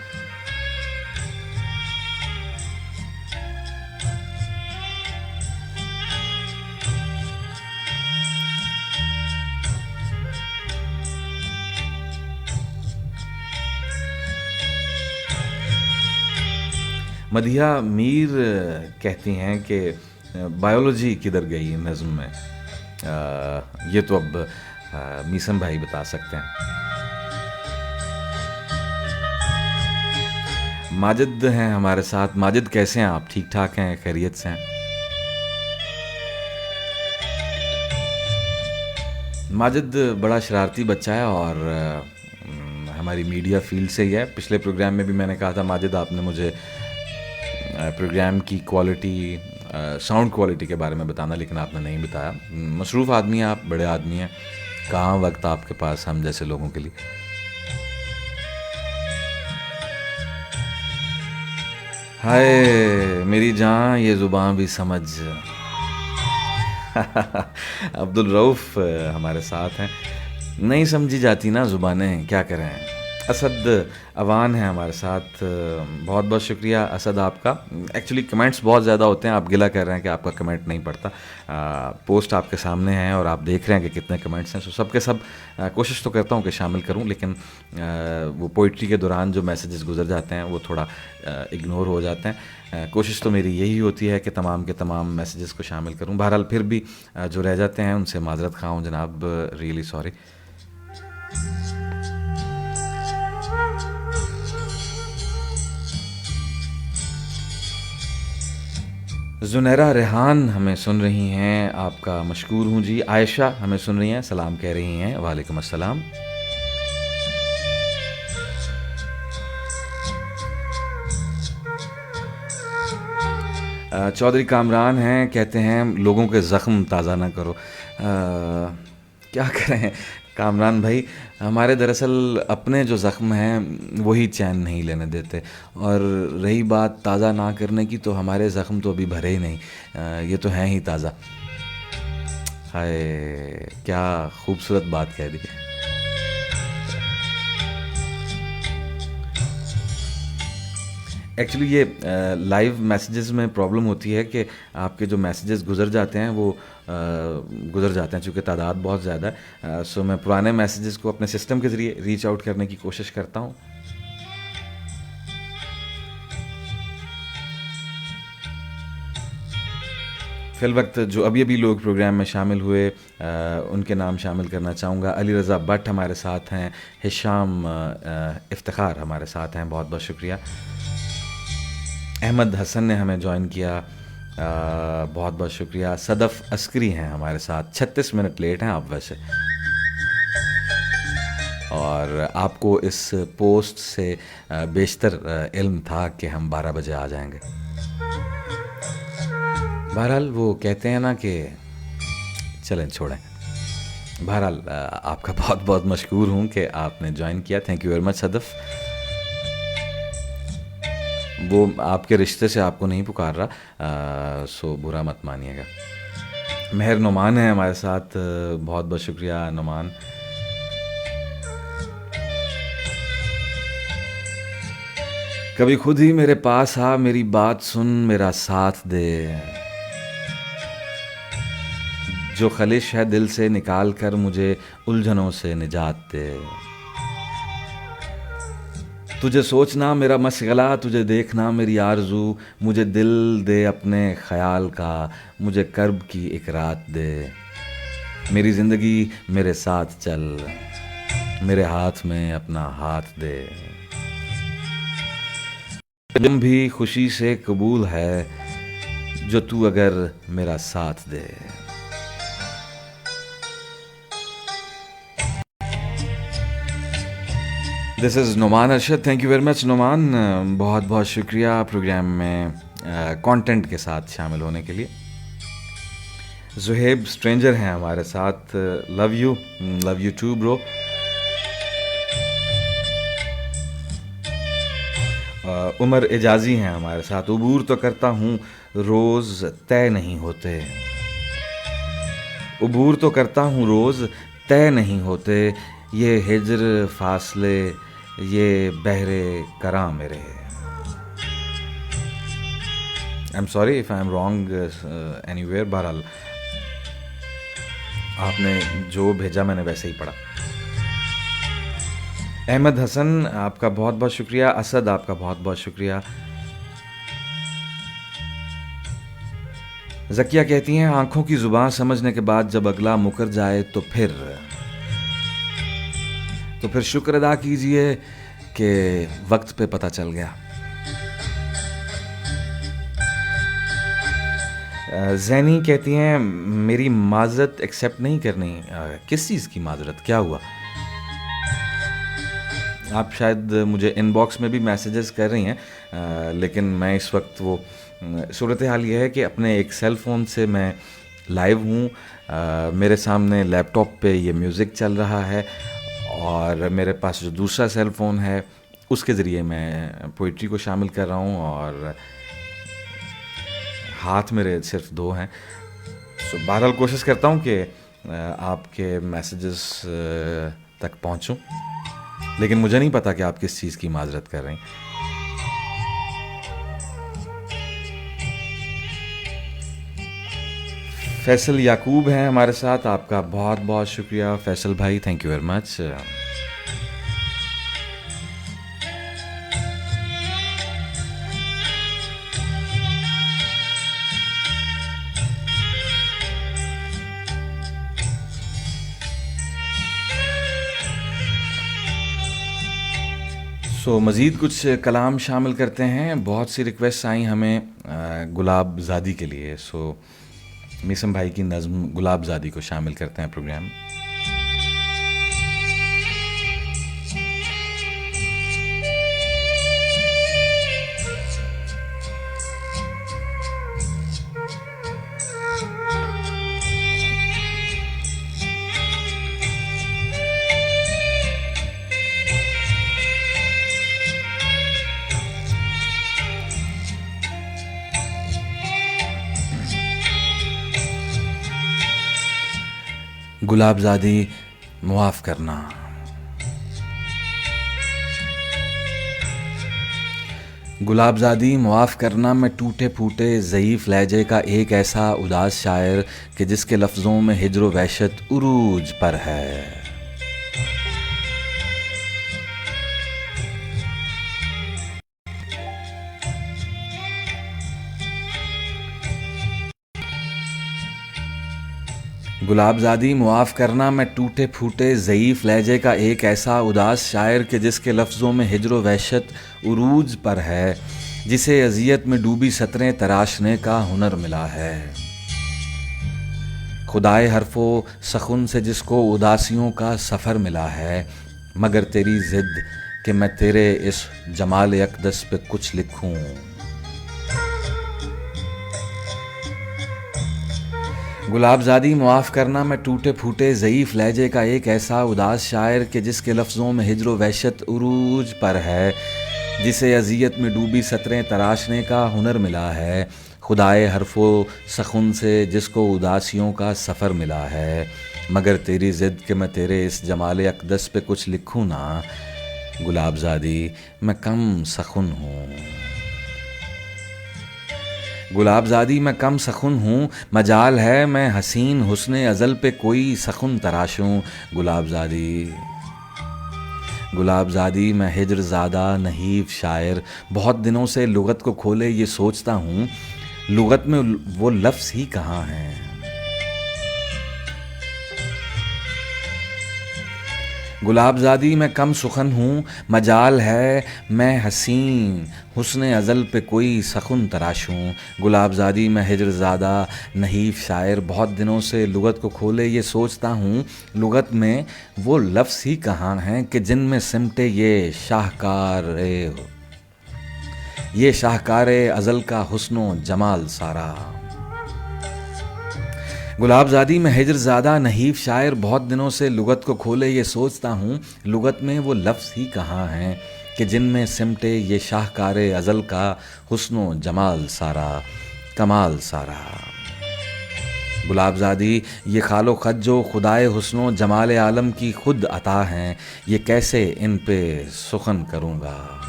मदिया मीर कहती हैं कि बायोलॉजी किधर गई नज़्म में। ये तो अब मीसम भाई बता सकते हैं। माजिद हैं हमारे साथ। माजिद कैसे हैं आप, ठीक ठाक हैं, खैरियत से हैं? माजिद बड़ा शरारती बच्चा है और हमारी मीडिया फील्ड से ही है। पिछले प्रोग्राम में भी मैंने कहा था माजिद आपने मुझे प्रोग्राम की क्वालिटी, साउंड क्वालिटी के बारे में बताना, लेकिन आपने नहीं बताया। मसरूफ़ आदमी हैं आप, बड़े आदमी हैं, कहाँ वक्त आपके पास हम जैसे लोगों के लिए। हाय मेरी जान ये ज़ुबान भी समझ। अब्दुल रऊफ़ हमारे साथ हैं। नहीं समझी जाती ना ज़ुबानें, क्या करें। असद अवान है हमारे साथ, बहुत बहुत शुक्रिया असद आपका। एक्चुअली कमेंट्स बहुत ज़्यादा होते हैं, आप गिला कर रहे हैं कि आपका कमेंट नहीं पढ़ता। पोस्ट आपके सामने है और आप देख रहे हैं कि कितने कमेंट्स हैं, सो सब के सब कोशिश तो करता हूँ कि शामिल करूँ, लेकिन वो पोइट्री के दौरान जो मैसेजेस गुजर जाते हैं वो थोड़ा इग्नोर हो जाते हैं। कोशिश तो मेरी यही होती है कि तमाम के तमाम मैसेजेस को शामिल करूँ। बहरहाल फिर भी जो रह जाते हैं उनसे माजरत खाऊँ जनाब, रियली सॉरी। जुनैरा रेहान हमें सुन रही हैं, आपका मशकूर हूँ जी। आयशा हमें सुन रही हैं, सलाम कह रही हैं, वालेकुम अस्सलाम। चौधरी कामरान हैं, कहते हैं लोगों के ज़ख्म ताज़ा ना करो। क्या करें कामरान भाई, हमारे दरअसल अपने जो ज़ख्म हैं वही चैन नहीं लेने देते, और रही बात ताज़ा ना करने की, तो हमारे ज़ख्म तो अभी भरे ही नहीं, ये तो हैं ही ताज़ा। हाय क्या खूबसूरत बात कह दी। एक्चुअली ये लाइव मैसेजेस में प्रॉब्लम होती है कि आपके जो मैसेजेस गुजर जाते हैं वो गुजर जाते हैं, चूँकि तादाद बहुत ज़्यादा है। सो मैं पुराने मैसेजेस को अपने सिस्टम के ज़रिए रीच आउट करने की कोशिश करता हूँ। फिल वक्त जो अभी अभी लोग प्रोग्राम में शामिल हुए उनके नाम शामिल करना चाहूँगा। अली रज़ा भट्ट हमारे साथ हैं, हिशाम इफ्तिखार हमारे साथ हैं, बहुत बहुत शुक्रिया। अहमद हसन ने हमें ज्वाइन किया, बहुत बहुत शुक्रिया। सदफ़ अस्करी हैं हमारे साथ, 36 मिनट लेट हैं आप वैसे, और आपको इस पोस्ट से बेशतर इल्म था कि हम 12 बजे आ जाएंगे। बहरहाल वो कहते हैं ना कि चलें छोड़ें। बहरहाल आपका बहुत बहुत मशकूर हूँ कि आपने ज्वाइन किया, thank you very much Sadaf. वो आपके रिश्ते से आपको नहीं पुकार रहा, सो बुरा मत मानिएगा। मेहर नुमान है हमारे साथ, बहुत बहुत शुक्रिया नुमान। कभी खुद ही मेरे पास आ, मेरी बात सुन, मेरा साथ दे, जो खलिश है दिल से निकाल कर मुझे उलझनों से निजात दे। तुझे सोचना मेरा मशगला, तुझे देखना मेरी आरज़ू, मुझे दिल दे अपने ख़याल का, मुझे कर्ब की एक रात दे। मेरी ज़िंदगी मेरे साथ चल, मेरे हाथ में अपना हाथ दे। तुम भी खुशी से कबूल है, जो तू अगर मेरा साथ दे। This is Noman Arshad. Thank you very much Noman, बहुत बहुत शुक्रिया प्रोग्राम में कंटेंट के साथ शामिल होने के लिए। जुहेब स्ट्रेंजर हैं हमारे साथ, love you too bro. Umar Ejazi हैं हमारे साथ, उबूर तो करता हूँ रोज़ तय नहीं होते, उबूर तो करता हूँ रोज़ तय नहीं होते, ये हिज्र फासले ये बहरे करा मेरे। आई am sorry if I am wrong anywhere, बहरहाल आपने जो भेजा मैंने वैसे ही पढ़ा। अहमद हसन आपका बहुत बहुत शुक्रिया, असद आपका बहुत बहुत शुक्रिया। ज़किया कहती हैं आंखों की ज़ुबान समझने के बाद जब अगला मुकर जाए तो फिर शुक्र अदा कीजिए कि वक्त पे पता चल गया। जैनी कहती हैं मेरी माजरत एक्सेप्ट नहीं करनी। किस चीज़ की माजरत, क्या हुआ? आप शायद मुझे इनबॉक्स में भी मैसेजेस कर रही हैं, लेकिन मैं इस वक्त वो सूरत हाल ये है कि अपने एक सेल फ़ोन से मैं लाइव हूँ, मेरे सामने लैपटॉप पे ये म्यूज़िक चल रहा है और मेरे पास जो दूसरा सेल फ़ोन है उसके ज़रिए मैं पोइट्री को शामिल कर रहा हूँ और हाथ मेरे सिर्फ दो हैं। सो बहरहाल कोशिश करता हूँ कि आपके मैसेजेस तक पहुँचूँ, लेकिन मुझे नहीं पता कि आप किस चीज़ की माजरत कर रहे हैं। फैसल याकूब हैं हमारे साथ, आपका बहुत बहुत शुक्रिया फैसल भाई, थैंक यू वेरी मच। सो मज़ीद कुछ कलाम शामिल करते हैं। बहुत सी रिक्वेस्ट आई हमें गुलाब ज़ादी के लिए, सो मीसम भाई की नज़्म गुलाब ज़ादी को शामिल करते हैं प्रोग्राम। गुलाबज़ादी मुआफ़ करना। गुलाबज़ादी मुआफ़ करना, मैं टूटे फूटे ज़ईफ़ लहजे का एक ऐसा उदास शायर कि जिसके लफ्ज़ों में हिज्र व वहशत उरूज पर है। गुलाबज़ादी मुआफ़ करना, मैं टूटे फूटे ज़ईफ़ लहजे का एक ऐसा उदास शायर कि जिसके लफ्ज़ों में हिज्र व वहशत उरूज पर है, जिसे अज़ियत में डूबी सतरें तराशने का हुनर मिला है। खुदाए हरफ़ो सख़ुन से जिसको उदासियों का सफ़र मिला है, मगर तेरी ज़िद कि मैं तेरे इस जमाल अक़दस पे कुछ लिखूं। गुलाबज़ादी मुआफ़ करना, मैं टूटे फूटे ज़ईफ़ लहजे का एक ऐसा उदास शायर कि जिसके लफ्ज़ों में हिज्र व वहशत उरूज पर है, जिसे अज़ियत में डूबी सतरें तराशने का हुनर मिला है। खुदाए हरफ़ो सख़ुन से जिसको उदासियों का सफ़र मिला है, मगर तेरी ज़िद कि मैं तेरे इस जमाल अक़दस पे कुछ लिखूं ना। गुलाबज़ादी मैं कम सख़ुन हूँ, गुलाबज़ादी मैं कम सख़ुन हूँ, मजाल है मैं हसीन हुस्ने अज़ल पे कोई सख़ुन तराशूँ। गुलाबज़ादी गुलाबज़ादी मैं हिज्र ज़ादा नहीफ शायर, बहुत दिनों से लुगत को खोले ये सोचता हूँ, लुगत में वो लफ्ज़ ही कहाँ हैं। गुलाबज़ादी मैं कम सुखन हूँ, मजाल है मैं हसीन, हुस्न अज़ल पे कोई सखुन तराशूँ। गुलाबज़ादी मैं हिज्र ज़ादा नहीफ शायर, बहुत दिनों से लुगत को खोले ये सोचता हूँ, लुगत में वो लफ्ज़ ही कहाँ हैं कि जिनमें सिमटे ये शाहकार अज़ल का हुस्नो जमाल सारा। गुलाबज़ादी में हिज्र ज़्यादा नहीफ शायर, बहुत दिनों से लुगत को खोले ये सोचता हूँ, लुगत में वो लफ्ज़ ही कहाँ हैं कि जिनमें सिमटे ये शाहकार अज़ल का हुस्नो जमाल सारा, कमाल सारा। गुलाबज़ादी ये खालो ख़त जो खुदाए हुस्नो जमाल आलम की खुद अता हैं, ये कैसे इन पे सुखन करूँगा।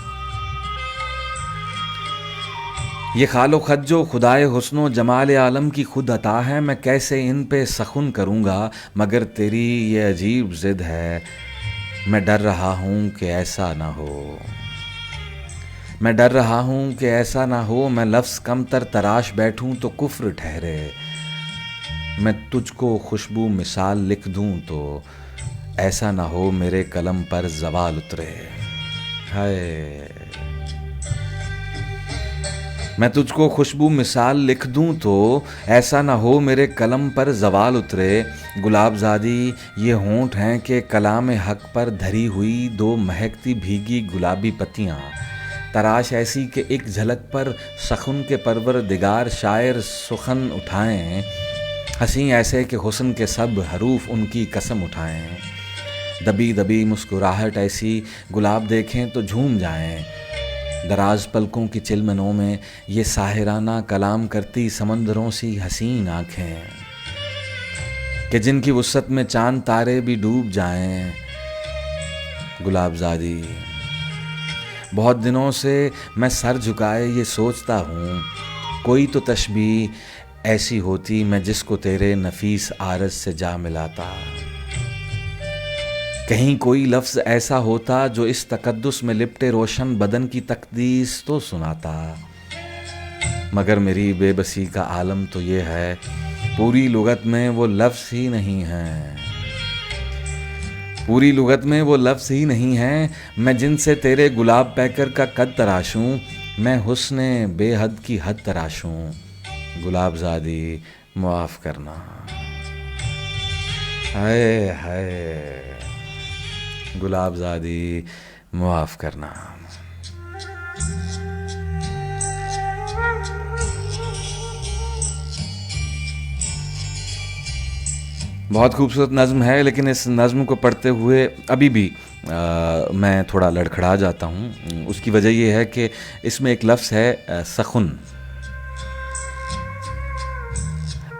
ये खालो ख़त जो खुदाए हुस्नो जमाल आलम की खुद अता है, मैं कैसे इन पे सखुन करूँगा। मगर तेरी ये अजीब ज़िद है, मैं डर रहा हूँ कि ऐसा ना हो, मैं डर रहा हूँ कि ऐसा ना हो, मैं लफ्ज़ कम तर तराश बैठूँ तो कुफ्र ठहरे। मैं तुझको खुशबू मिसाल लिख दूँ तो ऐसा ना हो मेरे कलम पर ज़वाल उतरे। हाय, मैं तुझको खुशबू मिसाल लिख दूँ तो ऐसा ना हो मेरे कलम पर ज़वाल उतरे। गुलाबज़ादी ये होंठ हैं कि कलाम हक़ पर धरी हुई दो महकती भीगी गुलाबी पत्तियाँ, तराश ऐसी कि एक झलक पर सखुन के परवरदिगार शायर सुखन उठाएं, हंसी ऐसे कि हुस्न के सब हरूफ उनकी कसम उठाएं। दबी दबी मुस्कुराहट ऐसी गुलाब देखें तो झूम जाएं, दराज पलकों की चिलमनों में ये साहिराना कलाम करती समंदरों सी हसीन आँखें कि जिनकी वुसअत में चांद तारे भी डूब जाएं। गुलाबज़ादी बहुत दिनों से मैं सर झुकाए ये सोचता हूँ, कोई तो तशबीह ऐसी होती मैं जिसको तेरे नफीस आरज़ से जा मिलाता। कहीं कोई लफ्ज़ ऐसा होता जो इस तकद्दुस में लिपटे रोशन बदन की तकदीस तो सुनाता। मगर मेरी बेबसी का आलम तो ये है, पूरी लुगत में वो लफ्ज़ ही नहीं है, पूरी लुगत में वो लफ्ज़ ही नहीं है। मैं जिनसे तेरे गुलाब पैकर का कद तराशूं, मैं हुस्ने बेहद की हद तराशूं। गुलाबज़ादी मुआफ़ करना। हाय हाय, गुलाबज़ादी मुआफ़ करना। बहुत खूबसूरत नज़्म है, लेकिन इस नज़्म को पढ़ते हुए अभी भी मैं थोड़ा लड़खड़ा जाता हूँ। उसकी वजह ये है कि इसमें एक लफ्ज़ है सखुन।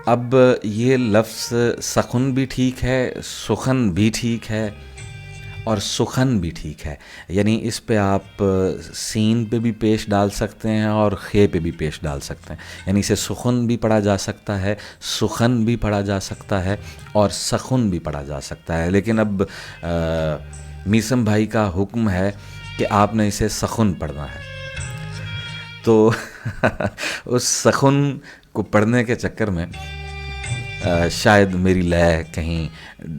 अब ये लफ्ज़ सखुन भी ठीक है, सुखन भी ठीक है और सुखन भी ठीक है। यानी इस पे आप सीन पे भी पेश डाल सकते हैं और खे पे भी पेश डाल सकते हैं। यानी इसे सुखन भी पढ़ा जा सकता है, सुखन भी पढ़ा जा सकता है और सखुन भी पढ़ा जा सकता है। लेकिन अब मीसम भाई का हुक्म है कि आपने इसे सखुन पढ़ना है, तो उस सखुन को पढ़ने के चक्कर में शायद मेरी लय कहीं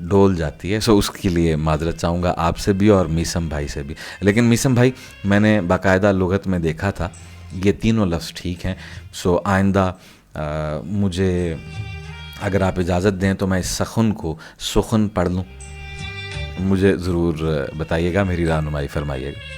डोल जाती है। सो उसके लिए माजरत चाहूँगा आपसे भी और मीसम भाई से भी। लेकिन मीसम भाई, मैंने बाकायदा लुगत में देखा था, ये तीनों लफ्ज़ ठीक हैं। सो आइंदा मुझे अगर आप इजाज़त दें तो मैं इस सखुन को सुखन पढ़ लूँ। मुझे ज़रूर बताइएगा, मेरी रहनुमाई फरमाइएगा।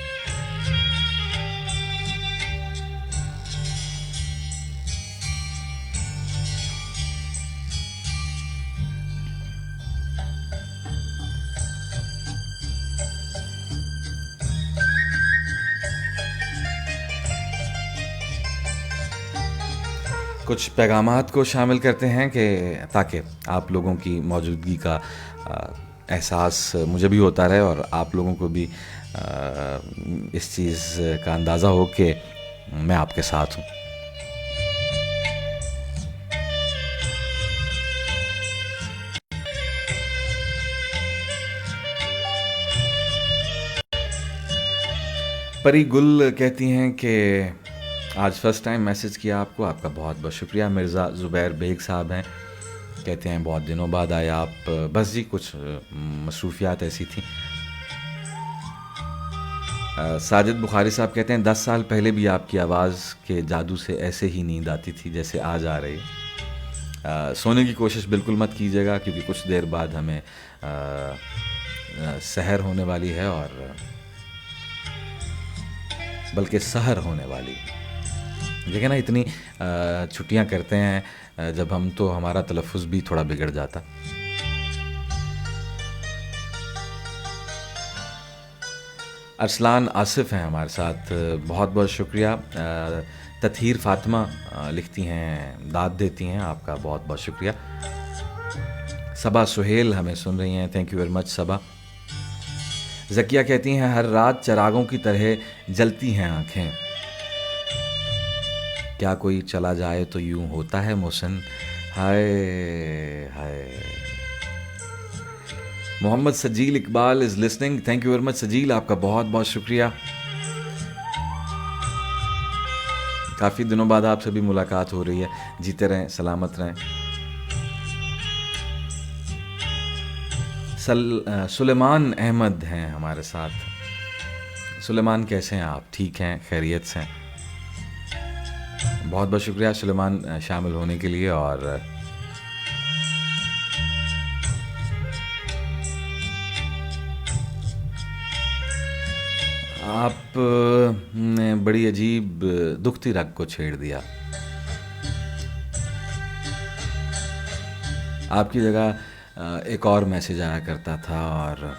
कुछ पैगामात को शामिल करते हैं कि ताकि आप लोगों की मौजूदगी का एहसास मुझे भी होता रहे और आप लोगों को भी इस चीज़ का अंदाज़ा हो कि मैं आपके साथ हूँ। परी गुल कहती हैं कि आज फर्स्ट टाइम मैसेज किया आपको, आपका बहुत बहुत शुक्रिया। मिर्ज़ा ज़ुबैर बेग साहब हैं, कहते हैं बहुत दिनों बाद आए आप। बस जी कुछ मसरूफियात ऐसी थी। साजिद बुखारी साहब कहते हैं 10 साल पहले भी आपकी आवाज़ के जादू से ऐसे ही नींद आती थी जैसे आज आ रही है। सोने की कोशिश बिल्कुल मत कीजिएगा, क्योंकि कुछ देर बाद हमें सहर होने वाली है, और बल्कि सहर होने वाली। देखिए ना, इतनी छुट्टियां करते हैं जब हम, तो हमारा तलफ़ुज़ भी थोड़ा बिगड़ जाता। अरसलान आसिफ हैं हमारे साथ, बहुत बहुत शुक्रिया। ततहीर फ़ातिमा लिखती हैं, दाद देती हैं, आपका बहुत बहुत शुक्रिया। सबा सुहेल हमें सुन रही हैं, थैंक यू वेरी मच सबा। ज़किया कहती हैं हर रात चरागों की तरह जलती हैं आँखें, क्या कोई चला जाए तो यूं होता है मोहसिन, हाय हाय। Mohammad Sajeel Iqbal is listening, thank you very much Sajeel, आपका बहुत बहुत शुक्रिया। काफ़ी दिनों बाद आपसे भी मुलाकात हो रही है, जीते रहें, सलामत रहें। सुलेमान अहमद हैं हमारे साथ। सुलेमान कैसे हैं आप? ठीक हैं, खैरियत से हैं? बहुत बहुत शुक्रिया सुलेमान शामिल होने के लिए। और आप ने बड़ी अजीब दुखती रग को छेड़ दिया। आपकी जगह एक और मैसेज आया करता था, और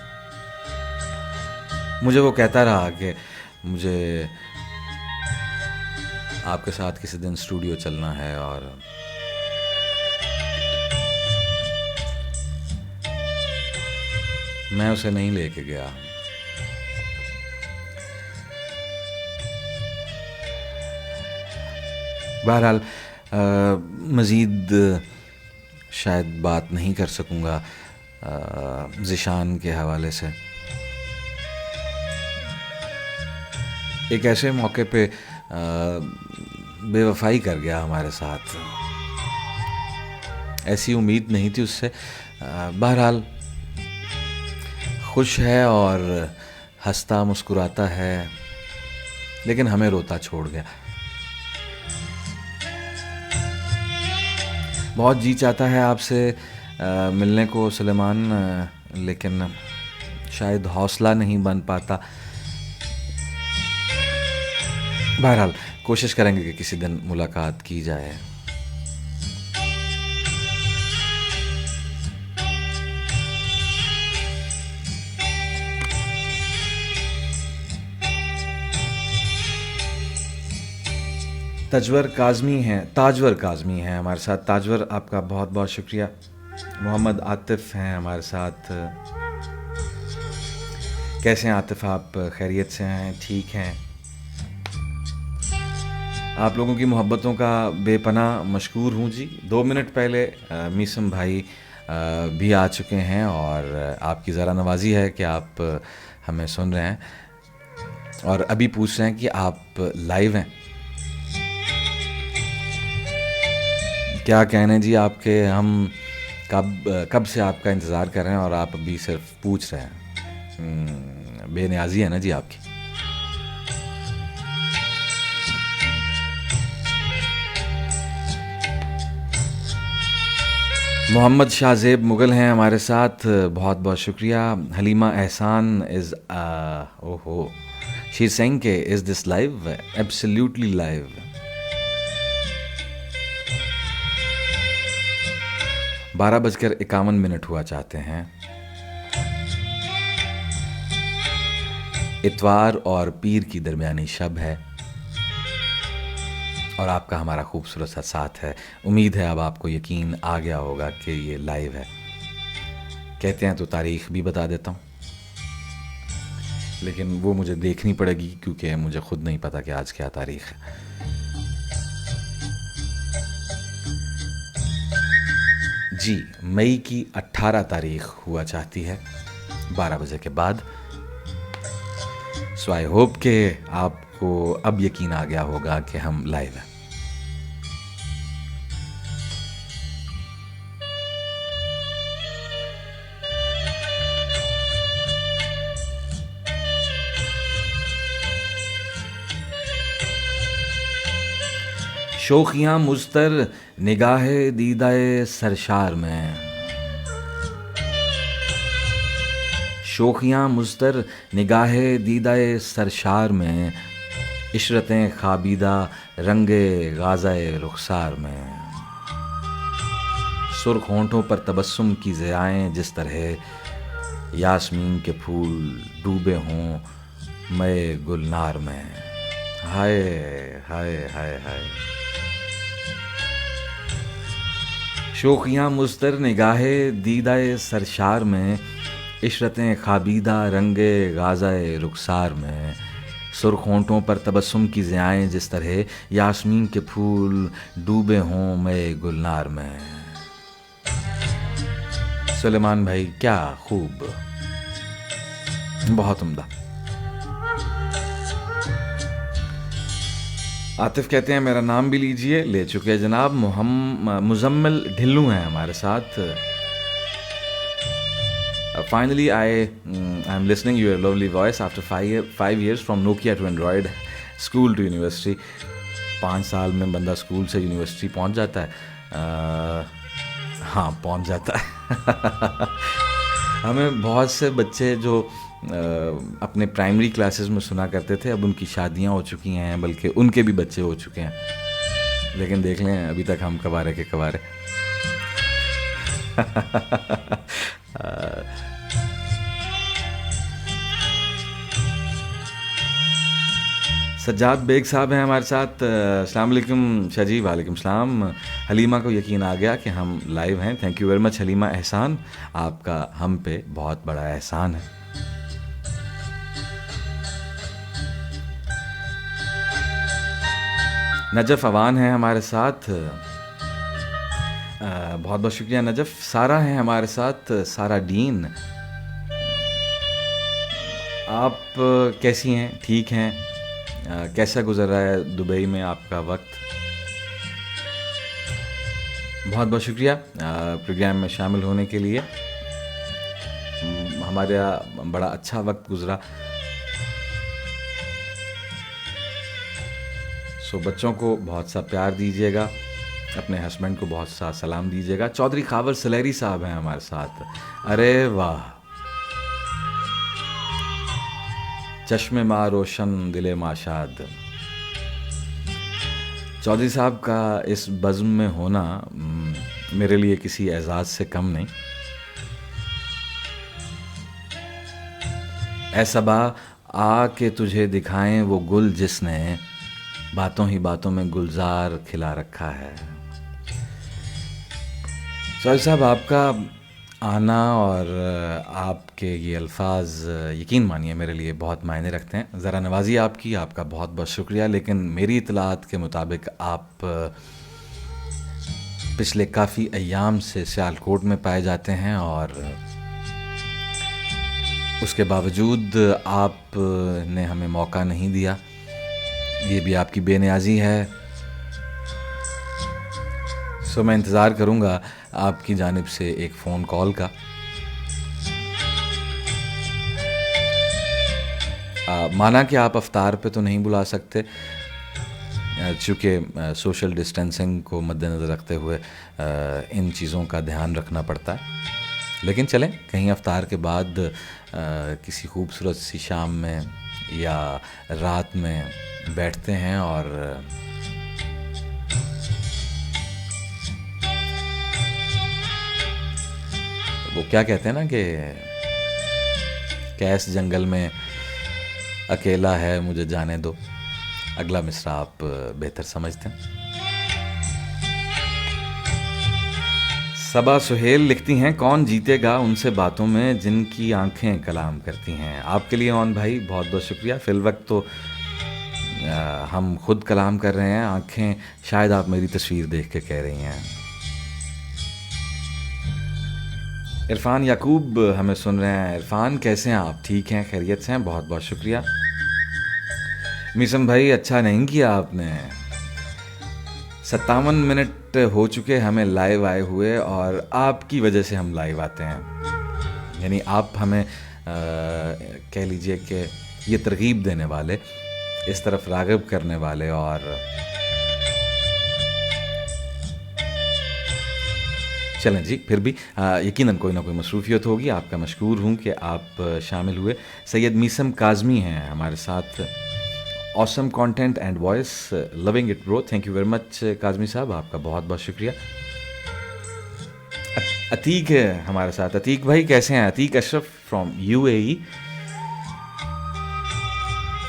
मुझे वो कहता रहा कि मुझे आपके साथ किसी दिन स्टूडियो चलना है, और मैं उसे नहीं लेके गया। बहरहाल मज़ीद शायद बात नहीं कर सकूँगा ज़िशान के हवाले से। एक ऐसे मौके पे बेवफाई कर गया हमारे साथ, ऐसी उम्मीद नहीं थी उससे। बहरहाल खुश है और हंसता मुस्कुराता है, लेकिन हमें रोता छोड़ गया। बहुत जी चाहता है आपसे मिलने को सुलेमान, लेकिन शायद हौसला नहीं बन पाता। बहरहाल कोशिश करेंगे कि किसी दिन मुलाकात की जाए। ताजवर काज़मी हैं हमारे साथ। ताजवर, आपका बहुत बहुत शुक्रिया। मोहम्मद आतिफ़ हैं हमारे साथ। कैसे हैं आतिफ़ आप? खैरियत से हैं? ठीक हैं? आप लोगों की मोहब्बतों का बेपनाह मशकूर हूँ जी। 2 मिनट पहले मीसम भाई भी आ चुके हैं, और आपकी ज़रा नवाजी है कि आप हमें सुन रहे हैं, और अभी पूछ रहे हैं कि आप लाइव हैं। क्या कहने जी आपके, हम कब से आपका इंतज़ार कर रहे हैं, और आप अभी सिर्फ पूछ रहे हैं। बेनियाजी है ना जी आपकी। मोहम्मद शाहजेब मुगल हैं हमारे साथ, बहुत बहुत शुक्रिया। हलीमा एहसान इज़ ओहो, शी इज़ सेइंग के is this live? Absolutely live. बारह बजकर 51 हुआ चाहते हैं। इतवार और पीर की दरमियानी शब है, और आपका हमारा खूबसूरत सा साथ है। उम्मीद है अब आपको यकीन आ गया होगा कि ये लाइव है। कहते हैं तो तारीख़ भी बता देता हूँ, लेकिन वो मुझे देखनी पड़ेगी, क्योंकि मुझे ख़ुद नहीं पता कि आज क्या तारीख़ है। जी, मई की 18 तारीख हुआ चाहती है, 12 बजे के बाद। सो आई होप कि आपको अब यकीन आ गया होगा कि हम लाइव हैं। शोखियाँ मुस्तर निगाहे दीदाए सरशार में, शोखियाँ मुस्तर निगाहे दीदाए सरशार में, इशरतें खाबीदा रंगे गाज़ाए रुखसार में, सुर्ख होंठों पर तबस्सुम की ज़ियाएं जिस तरह यास्मीन के फूल डूबे हों मए गुलनार में। हाय हाय हाय हाय। शोखियाँ मुस्तर निगाहे दीदाए सरशार में, इशरतें खाबीदा रंगे गाज़ाए रुखसार में, सुर्ख होंठों पर तबस्सुम की ज़ियाएं जिस तरह यास्मीन के फूल डूबे हों मए गुलनार में। सुलेमान भाई क्या खूब, बहुत उम्दा। आतिफ कहते हैं मेरा नाम भी लीजिए, ले चुके हैं जनाब। मुजम्मिल ढिल्लू हैं हमारे साथ। Finally I am listening your lovely voice after 5 years from Nokia to Android, school to university. 5 साल में बंदा स्कूल से यूनिवर्सिटी पहुंच जाता है। हाँ पहुंच जाता है। हमें बहुत से बच्चे जो अपने प्राइमरी क्लासेस में सुना करते थे, अब उनकी शादियां हो चुकी हैं, बल्कि उनके भी बच्चे हो चुके हैं, लेकिन देख लें अभी तक हम कवारे के कवारे। सज्जाद बेग साहब हैं हमारे साथ। अस्सलाम वालेकुम शाह जी। वालेकुम सलाम। हलीमा को यकीन आ गया कि हम लाइव हैं। Thank you very much Halima एहसान, आपका हम पे बहुत बड़ा एहसान है। नजफ़ अवान है हमारे साथ, बहुत बहुत शुक्रिया नजफ़। सारा हैं हमारे साथ, सारा डीन। आप कैसी हैं? ठीक हैं? कैसा गुजर रहा है दुबई में आपका वक्त? बहुत बहुत शुक्रिया प्रोग्राम में शामिल होने के लिए। हमारा बड़ा अच्छा वक्त गुजरा। सो बच्चों को बहुत सा प्यार दीजिएगा, अपने हस्बैंड को बहुत सा सलाम दीजिएगा। चौधरी खावर सलेरी साहब हैं हमारे साथ। अरे वाह, चश्मे मा रोशन दिले माशाद। चौधरी साहब का इस बज़्म में होना मेरे लिए किसी एजाज़ से कम नहीं। ऐ सबा आ के तुझे दिखाएं वो गुल जिसने बातों ही बातों में गुलजार खिला रखा है। चौधरी साहब आपका आना और आपके ये अल्फाज यकीन मानिए मेरे लिए बहुत मायने रखते हैं। ज़रा नवाज़ी आपकी, आपका बहुत बहुत शुक्रिया। लेकिन मेरी इतलात के मुताबिक आप पिछले काफ़ी अय्याम से सियालकोट में पाए जाते हैं और उसके बावजूद आपने हमें मौका नहीं दिया। ये भी आपकी बेनियाज़ी है। सो मैं इंतज़ार करूँगा आपकी जानिब से एक फ़ोन कॉल का। माना कि आप अफ्तार पे तो नहीं बुला सकते, चूँकि सोशल डिस्टेंसिंग को मद्देनज़र रखते हुए इन चीज़ों का ध्यान रखना पड़ता है। लेकिन चलें, कहीं अफ्तार के बाद किसी खूबसूरत सी शाम में या रात में बैठते हैं और वो क्या कहते हैं ना कि कैस जंगल में अकेला है मुझे जाने दो। अगला मिसरा आप बेहतर समझते हैं। सबा सुहेल लिखती हैं, कौन जीतेगा उनसे बातों में जिनकी आंखें कलाम करती हैं। आपके लिए ऑन भाई बहुत बहुत शुक्रिया। फिल वक्त तो हम खुद कलाम कर रहे हैं, आंखें शायद आप मेरी तस्वीर देख के कह रही हैं। इरफान याकूब हमें सुन रहे हैं। इरफान कैसे हैं आप? ठीक हैं, खैरियत से हैं? बहुत बहुत शुक्रिया। मीसम भाई, अच्छा नहीं किया आपने। 57 मिनट हो चुके हमें लाइव आए हुए, और आपकी वजह से हम लाइव आते हैं। यानी आप हमें कह लीजिए कि ये तरगीब देने वाले, इस तरफ राग़िब करने वाले, और चलें जी, फिर भी यकीनन कोई ना कोई मसरूफ़ियत होगी। आपका मशकूर हूँ कि आप शामिल हुए। सैयद मीसम काज़मी हैं हमारे साथ। Awesome content and voice, loving it bro. Thank you very much Kazmi साहब, आपका बहुत बहुत शुक्रिया। अतीक है हमारे साथ। अतीक भाई कैसे हैं? Atiq Ashraf from UAE.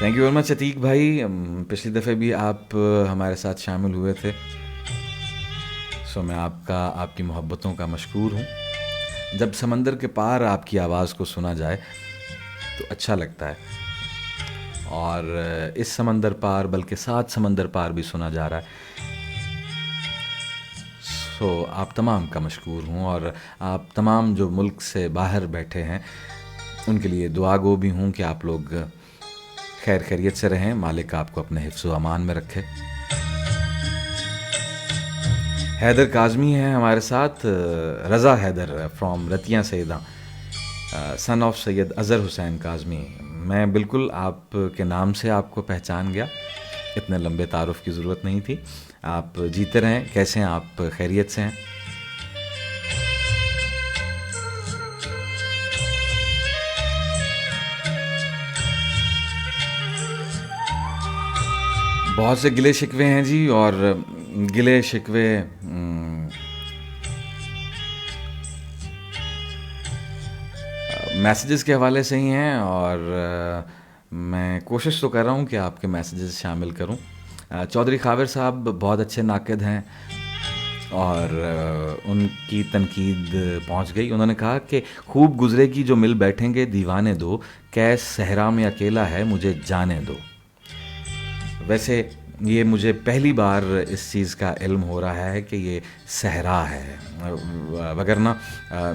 Thank you very much Atiq भाई। पिछली दफ़े भी आप हमारे साथ शामिल हुए थे, सो मैं आपकी मोहब्बतों का मशकूर हूँ। जब समंदर के पार आपकी आवाज़ को सुना जाए तो अच्छा लगता है, और इस समंदर पार बल्कि 7 समंदर पार भी सुना जा रहा है। सो आप तमाम का मशकूर हूँ, और आप तमाम जो मुल्क से बाहर बैठे हैं उनके लिए दुआ गो भी हूँ कि आप लोग खैर खैरियत से रहें। मालिक आपको अपने हिफ्ज़ व अमान में रखे। हैदर काज़मी हैं हमारे साथ। Raza Haider from Ratia Saida, son of Syed Azhar Hussain Kazmi. मैं बिल्कुल आपके नाम से आपको पहचान गया, इतने लंबे तारुफ़ की ज़रूरत नहीं थी। आप जीते रहें। कैसे हैं आप? खैरियत से हैं? बहुत से गिले शिकवे हैं जी, और गिले शिकवे मैसेजेस के हवाले से ही हैं, और मैं कोशिश तो कर रहा हूँ कि आपके मैसेजेस शामिल करूँ। चौधरी खाविर साहब बहुत अच्छे नाक़िद हैं, और उनकी तनकीद पहुँच गई। उन्होंने कहा कि खूब गुज़रेगी जो मिल बैठेंगे दीवाने दो, कैस सहरा में अकेला है मुझे जाने दो। वैसे ये मुझे पहली बार इस चीज़ का इल्म हो रहा है कि ये सहरा है, वगरना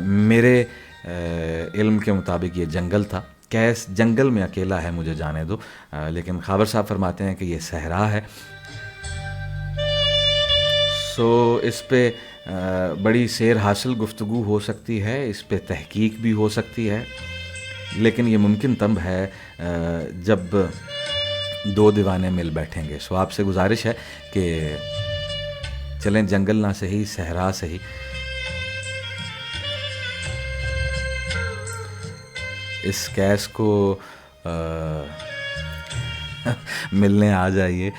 मेरे इल्म के मुताबिक ये जंगल था। कैस जंगल में अकेला है मुझे जाने दो, लेकिन खाबर साहब फरमाते हैं कि ये सहरा है। सो इस पे बड़ी सेर हासिल गुफ्तगू हो सकती है, इस पे तहकीक भी हो सकती है, लेकिन ये मुमकिन तब है जब दो दीवाने मिल बैठेंगे। सो आपसे गुजारिश है कि चलें जंगल ना सही सहरा सही, इस कैस को मिलने आ जाइए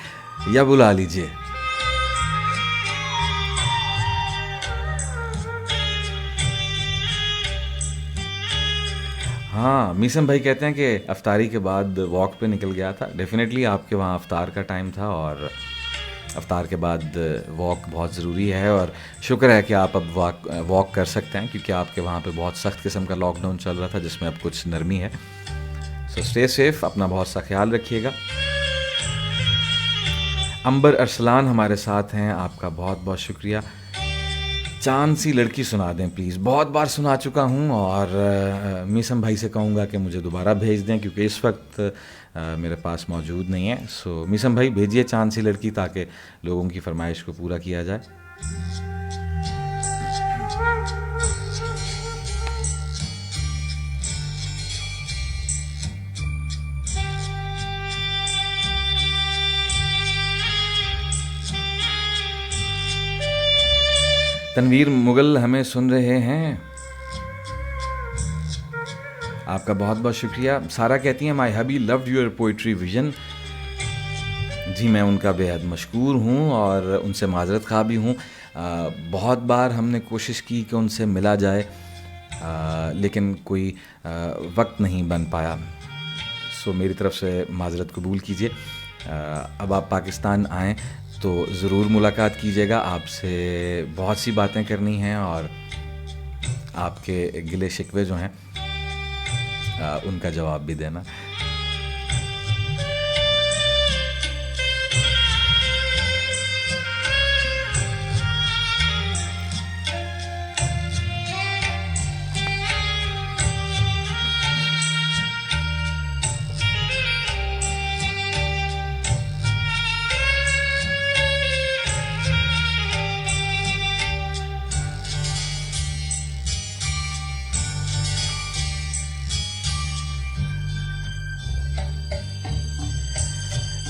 या बुला लीजिए। हाँ, मीसम भाई कहते हैं कि अफ्तारी के बाद वॉक पे निकल गया था। डेफिनेटली आपके वहाँ अफ्तार का टाइम था, और अफ्तार के बाद वॉक बहुत ज़रूरी है, और शुक्र है कि आप अब वॉक कर सकते हैं, क्योंकि आपके वहाँ पे बहुत सख्त किस्म का लॉकडाउन चल रहा था जिसमें अब कुछ नरमी है। सो स्टे सेफ, अपना बहुत सा ख्याल रखिएगा। अंबर अरसलान हमारे साथ हैं, आपका बहुत बहुत शुक्रिया। चांद सी लड़की सुना दें प्लीज़। बहुत बार सुना चुका हूँ, और मीसम भाई से कहूँगा कि मुझे दोबारा भेज दें, क्योंकि इस वक्त मेरे पास मौजूद नहीं है। सो मीसम भाई भेजिए चांद सी लड़की, ताकि लोगों की फरमाइश को पूरा किया जाए। तनवीर मुगल हमें सुन रहे हैं, आपका बहुत बहुत शुक्रिया। सारा कहती हैं my hubby loved your poetry vision. जी मैं उनका बेहद मशकूर हूँ, और उनसे माजरत खा भी हूँ। बहुत बार हमने कोशिश की कि उनसे मिला जाए, लेकिन कोई वक्त नहीं बन पाया। सो मेरी तरफ से माजरत कबूल कीजिए। अब आप पाकिस्तान आएँ तो ज़रूर मुलाकात कीजिएगा। आपसे बहुत सी बातें करनी हैं, और आपके गिले शिकवे जो हैं उनका जवाब भी देना।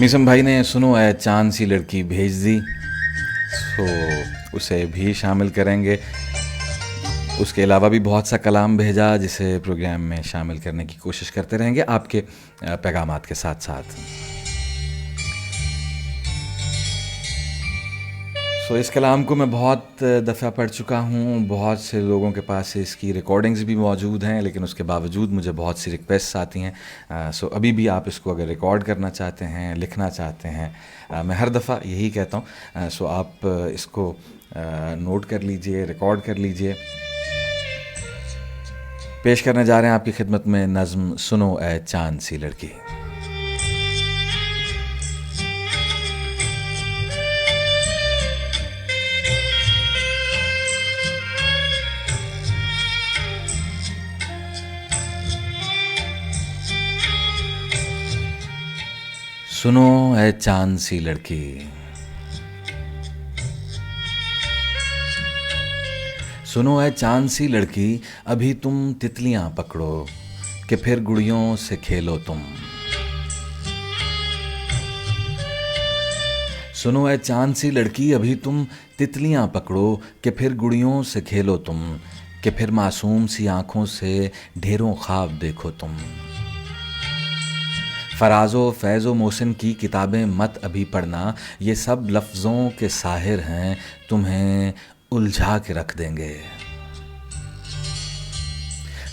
मीसम भाई ने सुनो ऐ चांद सी लड़की भेज दी, सो उसे भी शामिल करेंगे। उसके अलावा भी बहुत सा कलाम भेजा जिसे प्रोग्राम में शामिल करने की कोशिश करते रहेंगे आपके पैगामात के साथ साथ। सो इस कलाम को मैं बहुत दफ़ा पढ़ चुका हूँ, बहुत से लोगों के पास इसकी रिकॉर्डिंग्स भी मौजूद हैं, लेकिन उसके बावजूद मुझे बहुत सी रिक्वेस्ट आती हैं। सो अभी भी आप इसको अगर रिकॉर्ड करना चाहते हैं, लिखना चाहते हैं, मैं हर दफ़ा यही कहता हूँ, सो आप इसको नोट कर लीजिए, रिकॉर्ड कर लीजिए। पेश करने जा रहे हैं आपकी खिदमत में नज़्म सुनो ऐ चांद सी लड़की। सुनो ऐ चांद सी लड़की, सुनो ऐ चांद सी लड़की, अभी तुम तितलियां पकड़ो कि फिर गुड़ियों से खेलो तुम। सुनो ऐ चांद सी लड़की, अभी तुम तितलियां पकड़ो कि फिर गुड़ियों से खेलो तुम, कि फिर मासूम सी आंखों से ढेरों ख्वाब देखो तुम। फराज़ो फैज़ो मोहसिन की किताबें मत अभी पढ़ना, ये सब लफ्ज़ों के साहिर हैं, तुम्हें उलझा के रख देंगे।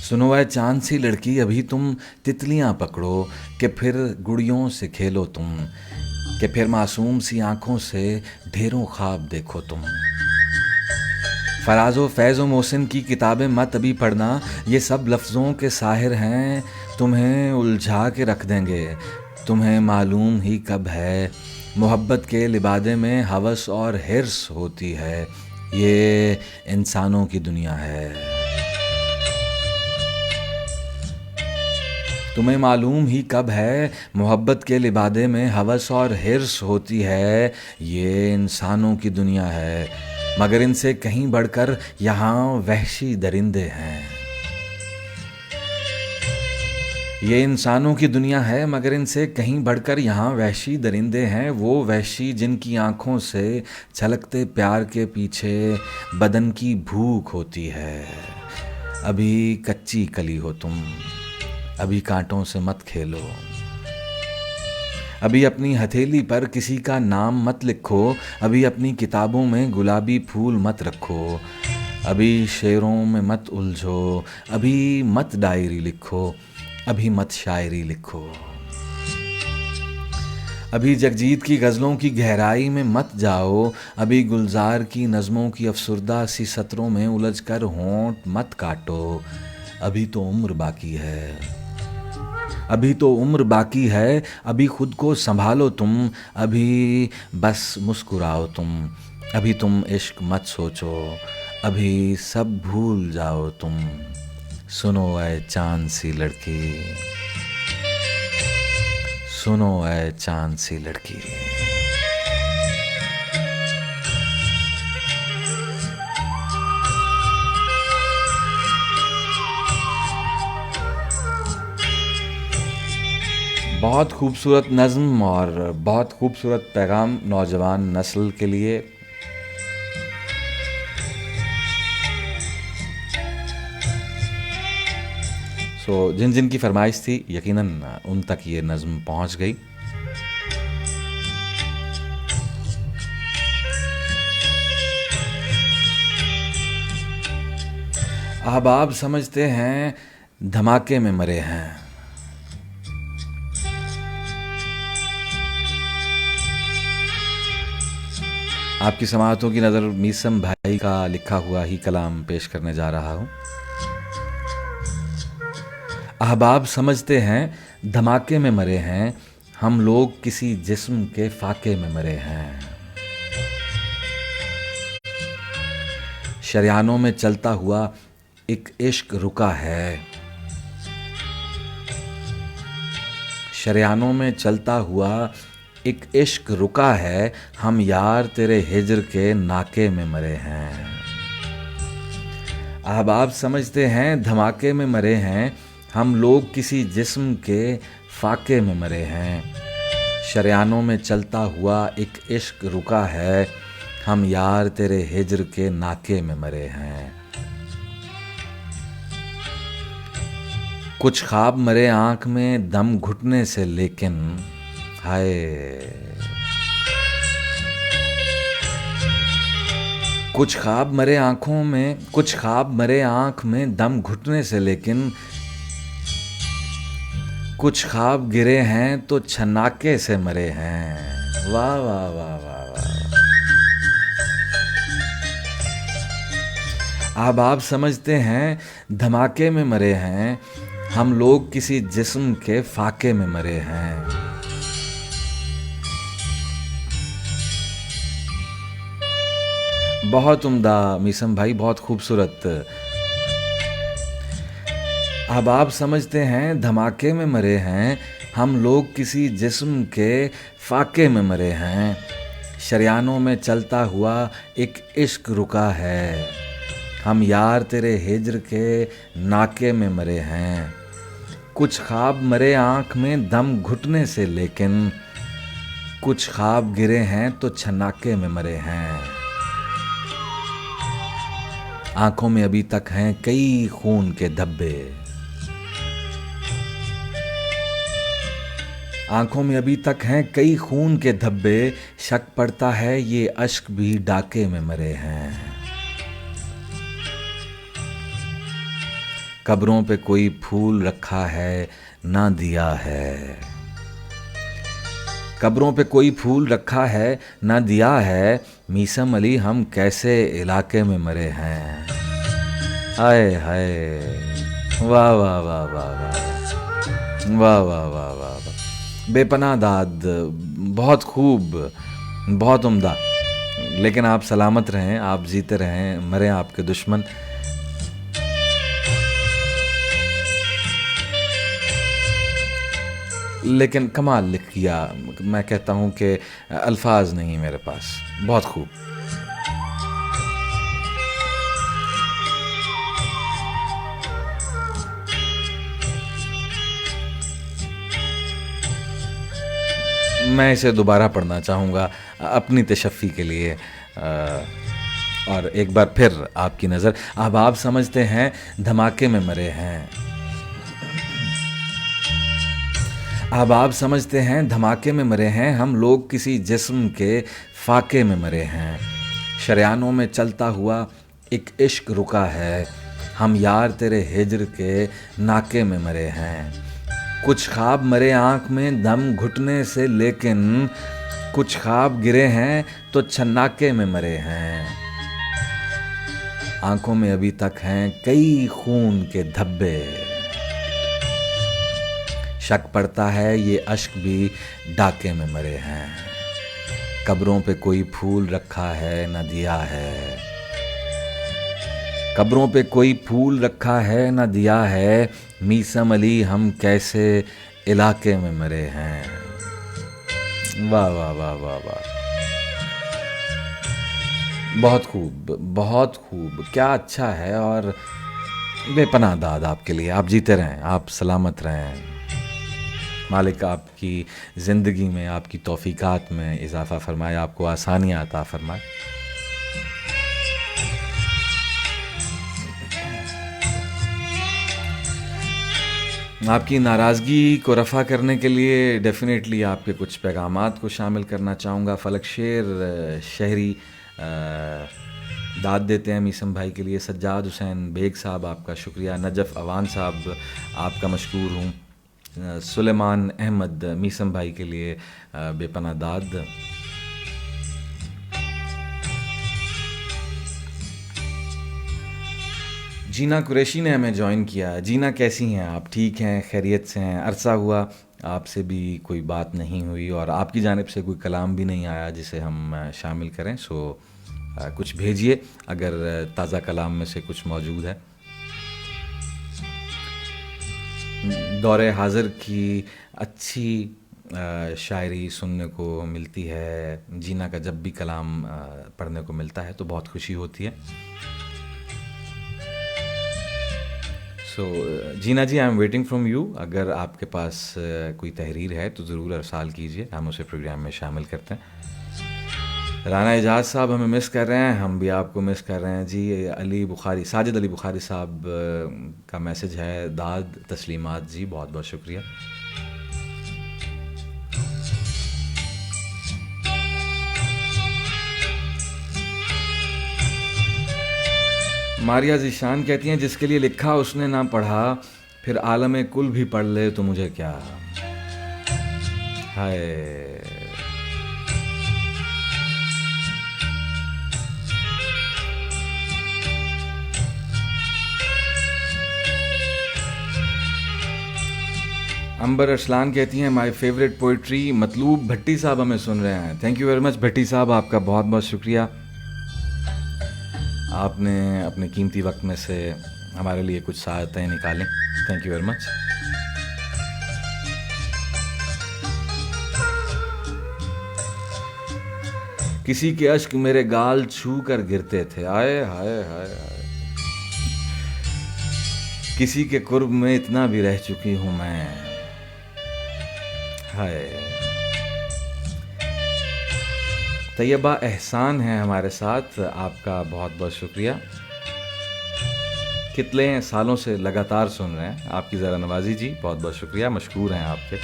सुनो ऐ चांद सी लड़की, अभी तुम तितलियां पकड़ो कि फिर गुड़ियों से खेलो तुम, कि फिर मासूम सी आंखों से ढेरों ख्वाब देखो तुम। फराज़ो फैज़ो मोहसिन की किताबें मत अभी पढ़ना, ये सब लफ्ज़ों के साहिर हैं, तुम्हें उलझा के रख देंगे। तुम्हें मालूम ही कब है मोहब्बत के लिबादे में हवस और हिर्स होती है, ये इंसानों की दुनिया है। तुम्हें मालूम ही कब है मोहब्बत के लिबादे में हवस और हिर्स होती है, ये इंसानों की दुनिया है, मगर इनसे कहीं बढ़कर यहाँ वहशी दरिंदे हैं। ये इंसानों की दुनिया है, मगर इनसे कहीं बढ़कर यहाँ वहशी दरिंदे हैं, वो वहशी जिनकी आँखों से छलकते प्यार के पीछे बदन की भूख होती है। अभी कच्ची कली हो तुम, अभी कांटों से मत खेलो, अभी अपनी हथेली पर किसी का नाम मत लिखो, अभी अपनी किताबों में गुलाबी फूल मत रखो, अभी शेरों में मत उलझो, अभी मत डायरी लिखो, अभी मत शायरी लिखो, अभी जगजीत की गज़लों की गहराई में मत जाओ, अभी गुलजार की नज़मों की अफसुर्दा सी सतरों में उलझ कर होंठ मत काटो, अभी तो उम्र बाकी है, अभी तो उम्र बाकी है, अभी खुद को संभालो तुम, अभी बस मुस्कुराओ तुम, अभी तुम इश्क मत सोचो, अभी सब भूल जाओ तुम। सुनो ऐ चांद सी लड़की, सुनो ऐ चांद सी लड़की। बहुत खूबसूरत नज़्म और बहुत खूबसूरत पैगाम नौजवान नस्ल के लिए। सो जिन जिन की फरमाइश थी यकीनन उन तक ये नज़्म पहुंच गई। अहबाब समझते हैं धमाके में मरे हैं, आपकी समाअतों की नज़र मीसम भाई का लिखा हुआ ही कलाम पेश करने जा रहा हूँ। अहबाब समझते हैं धमाके में मरे हैं, हम लोग किसी जिस्म के फाके में मरे हैं। शरियानों में चलता हुआ एक इश्क रुका है, शरियानों में चलता हुआ एक इश्क रुका है, हम यार तेरे हिज्र के नाके में मरे हैं। अहबाब समझते हैं धमाके में मरे हैं, हम लोग किसी जिस्म के फाके में मरे हैं। शरियानों में चलता हुआ एक इश्क रुका है, हम यार तेरे हिज्र के नाके में मरे हैं। कुछ ख्वाब मरे आँख में दम घुटने से, लेकिन हाय कुछ ख्वाब मरे आँख में दम घुटने से, लेकिन कुछ ख्वाब गिरे हैं तो छन्नाके से मरे हैं। वाह वाह वाह वाह वाह। अब आप समझते हैं धमाके में मरे हैं, हम लोग किसी जिस्म के फाके में मरे हैं। बहुत उम्दा मीसम भाई, बहुत खूबसूरत। अब आप समझते हैं धमाके में मरे हैं, हम लोग किसी जिस्म के फाके में मरे हैं। शरियानों में चलता हुआ एक इश्क रुका है, हम यार तेरे हिज्र के नाके में मरे हैं। कुछ ख्वाब मरे आँख में दम घुटने से, लेकिन कुछ ख्वाब गिरे हैं तो छन्नाके में मरे हैं। आंखों में अभी तक हैं कई खून के धब्बे, आंखों में अभी तक हैं कई खून के धब्बे, शक पड़ता है ये अश्क भी डाके में मरे हैं। कब्रों पे कोई फूल रखा है ना दिया है, कब्रों पे कोई फूल रखा है ना दिया है, मीसम अली हम कैसे इलाके में मरे हैं। हाय हाय, वाह वाह वाह वाह वाह वाह वाह वाह वाह, बेपनाह दाद, बहुत खूब, बहुत उम्दा। लेकिन आप सलामत रहें, आप जीते रहें, मरे आपके दुश्मन। लेकिन कमाल लिख किया, मैं कहता हूँ कि अल्फाज नहीं मेरे पास, बहुत खूब। मैं इसे दोबारा पढ़ना चाहूँगा अपनी तशफ़ी के लिए, और एक बार फिर आपकी नज़र। अब आप समझते हैं धमाके में मरे हैं, अब आप समझते हैं धमाके में मरे हैं, हम लोग किसी जिस्म के फाके में मरे हैं। शरियानों में चलता हुआ एक इश्क रुका है, हम यार तेरे हिज्र के नाके में मरे हैं। कुछ ख्वाब मरे आँख में दम घुटने से, लेकिन कुछ ख्वाब गिरे हैं तो छन्नाके में मरे हैं। आंखों में अभी तक हैं कई खून के धब्बे, शक पड़ता है ये अश्क भी डाके में मरे हैं। कब्रों पे कोई फूल रखा है न दिया है, कब्रों पे कोई फूल रखा है न दिया है, मीसम अली हम कैसे इलाके में मरे हैं। वाह वाह वाह वाह वाह, बहुत खूब, बहुत खूब, क्या अच्छा है। और बेपनाह दाद आपके लिए, आप जीते रहें, आप सलामत रहें, मालिक आपकी ज़िंदगी में, आपकी तौफ़ीक़ात में इजाफ़ा फ़रमाए, आपको आसानियाँ अता फ़रमाए। आपकी नाराज़गी को रफ़ा करने के लिए डेफ़िनेटली आपके कुछ पैगामात को शामिल करना चाहूँगा। फ़लक शेर शहरी दाद देते हैं मीसम भाई के लिए। सज्जाद हुसैन बेग साहब आपका शुक्रिया। नजफ़ अवान साहब आपका मशकूर हूँ। सुलेमान अहमद मीसम भाई के लिए बेपनाह दाद। जीना कुरैशी ने हमें ज्वाइन किया। जीना कैसी हैं आप? ठीक हैं, खैरियत से हैं? अरसा हुआ आपसे भी कोई बात नहीं हुई और आपकी जानिब से कोई कलाम भी नहीं आया जिसे हम शामिल करें। सो कुछ भेजिए अगर ताज़ा कलाम में से कुछ मौजूद है। दौरे हाज़िर की अच्छी शायरी सुनने को मिलती है। जीना का जब भी कलाम पढ़ने को मिलता है तो बहुत खुशी होती है। So Jeena ji, I am waiting from you. अगर आपके पास कोई तहरीर है तो ज़रूर अरसाल कीजिए, हम उसे प्रोग्राम में शामिल करते हैं। राना एजाज साहब हमें मिस कर रहे हैं, हम भी आपको मिस कर रहे हैं जी। अली बुखारी, साजिद अली बुखारी साहब का मैसेज है, दाद तस्लीमात जी, बहुत बहुत शुक्रिया। मारिया जिशान कहती हैं, जिसके लिए लिखा उसने ना पढ़ा, फिर आलम कुल भी पढ़ ले तो मुझे क्या। हाय, अंबर अरसलान कहती हैं, माय फेवरेट पोइट्री। मतलूब भट्टी साहब हमें सुन रहे हैं, थैंक यू वेरी मच भट्टी साहब, आपका बहुत बहुत शुक्रिया। आपने अपने कीमती वक्त में से हमारे लिए कुछ सहायताएँ निकालें, थैंक यू वेरी मच। किसी के अश्क मेरे गाल छू कर गिरते थे, आए हाय हाय हाय। किसी के कुर्ब में इतना भी रह चुकी हूँ मैं, हाय। तैयबा एहसान है हमारे साथ, आपका बहुत बहुत शुक्रिया। कितने सालों से लगातार सुन रहे हैं, आपकी ज़रा नवाजी जी, बहुत बहुत शुक्रिया, मशकूर हैं आपके।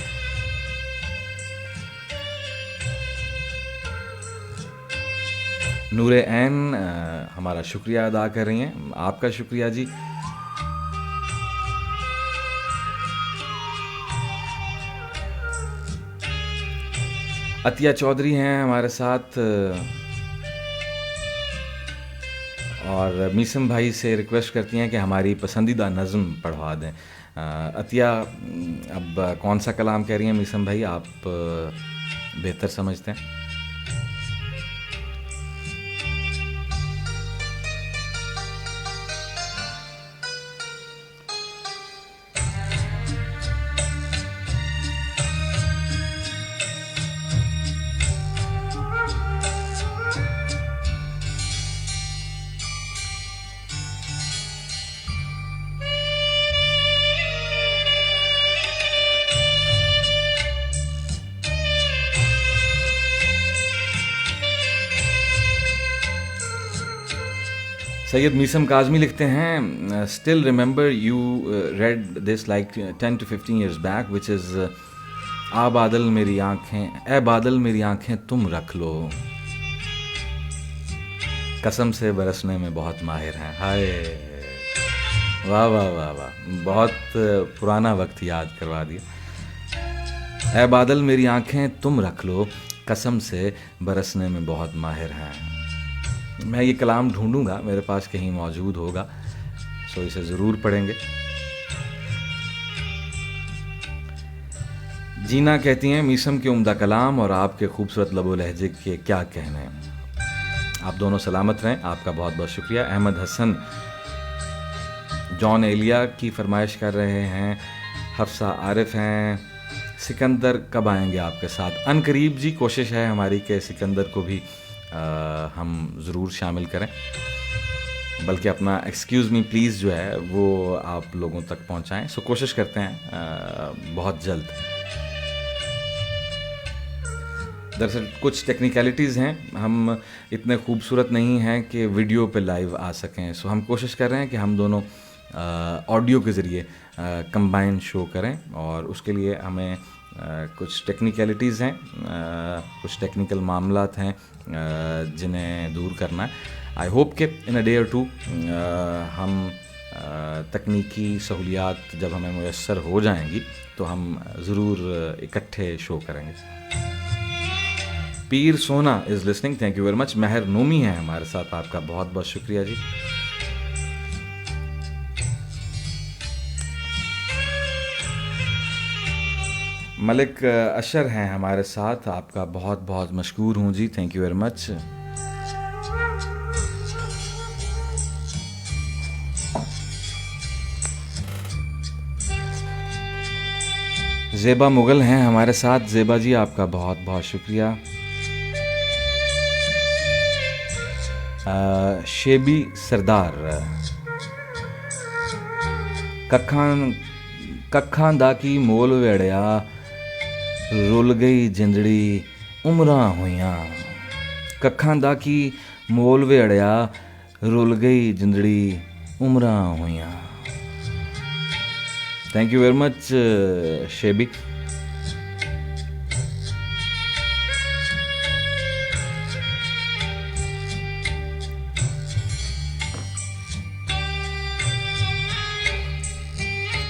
नूरे ऐन हमारा शुक्रिया अदा कर रही हैं, आपका शुक्रिया जी। अतिया चौधरी हैं हमारे साथ, और मीसम भाई से रिक्वेस्ट करती हैं कि हमारी पसंदीदा नज़म पढ़वा दें। अतिया, अब कौन सा कलाम कह रही हैं मीसम भाई, आप बेहतर समझते हैं। सैयद मीसम काज़मी लिखते हैं, still remember you read this like 10 to 15 years back, which is आ बादल मेरी आँखें, ए बादल मेरी आँखें तुम रख लो, कसम से बरसने में बहुत माहिर हैं। हाय, वाह वाह वाह वाह, बहुत पुराना वक्त याद करवा दिया। ए बादल मेरी आँखें तुम रख लो, कसम से बरसने में बहुत माहिर हैं। मैं ये कलाम ढूंढूंगा, मेरे पास कहीं मौजूद होगा, सो इसे ज़रूर पढ़ेंगे। जीना कहती हैं, मीसम के उम्दा कलाम और आपके खूबसूरत लबो लहजे के क्या कहने। आप दोनों सलामत रहें, आपका बहुत बहुत शुक्रिया। अहमद हसन जॉन एलिया की फरमाइश कर रहे हैं। हफ्सा आरिफ हैं, सिकंदर कब आएंगे आपके साथ। अनकरीब जी, कोशिश है हमारी कि सिकंदर को भी हम ज़रूर शामिल करें, बल्कि अपना एक्सक्यूज़ मी प्लीज़ जो है वो आप लोगों तक पहुंचाएं। सो कोशिश करते हैं बहुत जल्द। दरअसल कुछ टेक्निकलिटीज़ हैं, हम इतने खूबसूरत नहीं हैं कि वीडियो पे लाइव आ सकें, सो हम कोशिश कर रहे हैं कि हम दोनों ऑडियो के ज़रिए कंबाइन शो करें, और उसके लिए हमें कुछ टेक्निकलिटीज़ हैं, कुछ टेक्निकल मामलात हैं जिन्हें दूर करना है। आई होप कि इन अ डे और टू हम तकनीकी सहूलियात जब हमें मुयस्सर हो जाएंगी तो हम ज़रूर इकट्ठे शो करेंगे। Peer Sona is listening, thank you very much. Mehar Nomi है हमारे साथ, आपका बहुत बहुत शुक्रिया जी। मलिक अशर हैं हमारे साथ, आपका बहुत बहुत मशकूर हूँ जी, thank you very much. Zeba Mughal हैं हमारे साथ, ज़ेबा जी आपका बहुत बहुत शुक्रिया। शेबी सरदार, ਕੱਖਾਂ ਦਾ ਕੀ ਮੋਲ ਵੇੜਿਆ ਰੁੱਲ ਗਈ ਜਿੰਦੜੀ ਉਮਰਾਂ ਹੋਈਆਂ ਕੱਖਾਂ ਦਾ ਕੀ ਮੋਲ ਵੇੜਿਆ ਰੁੱਲ ਗਈ ਜਿੰਦੜੀ ਉਮਰਾਂ ਹੋਈਆਂ thank you very much Shebi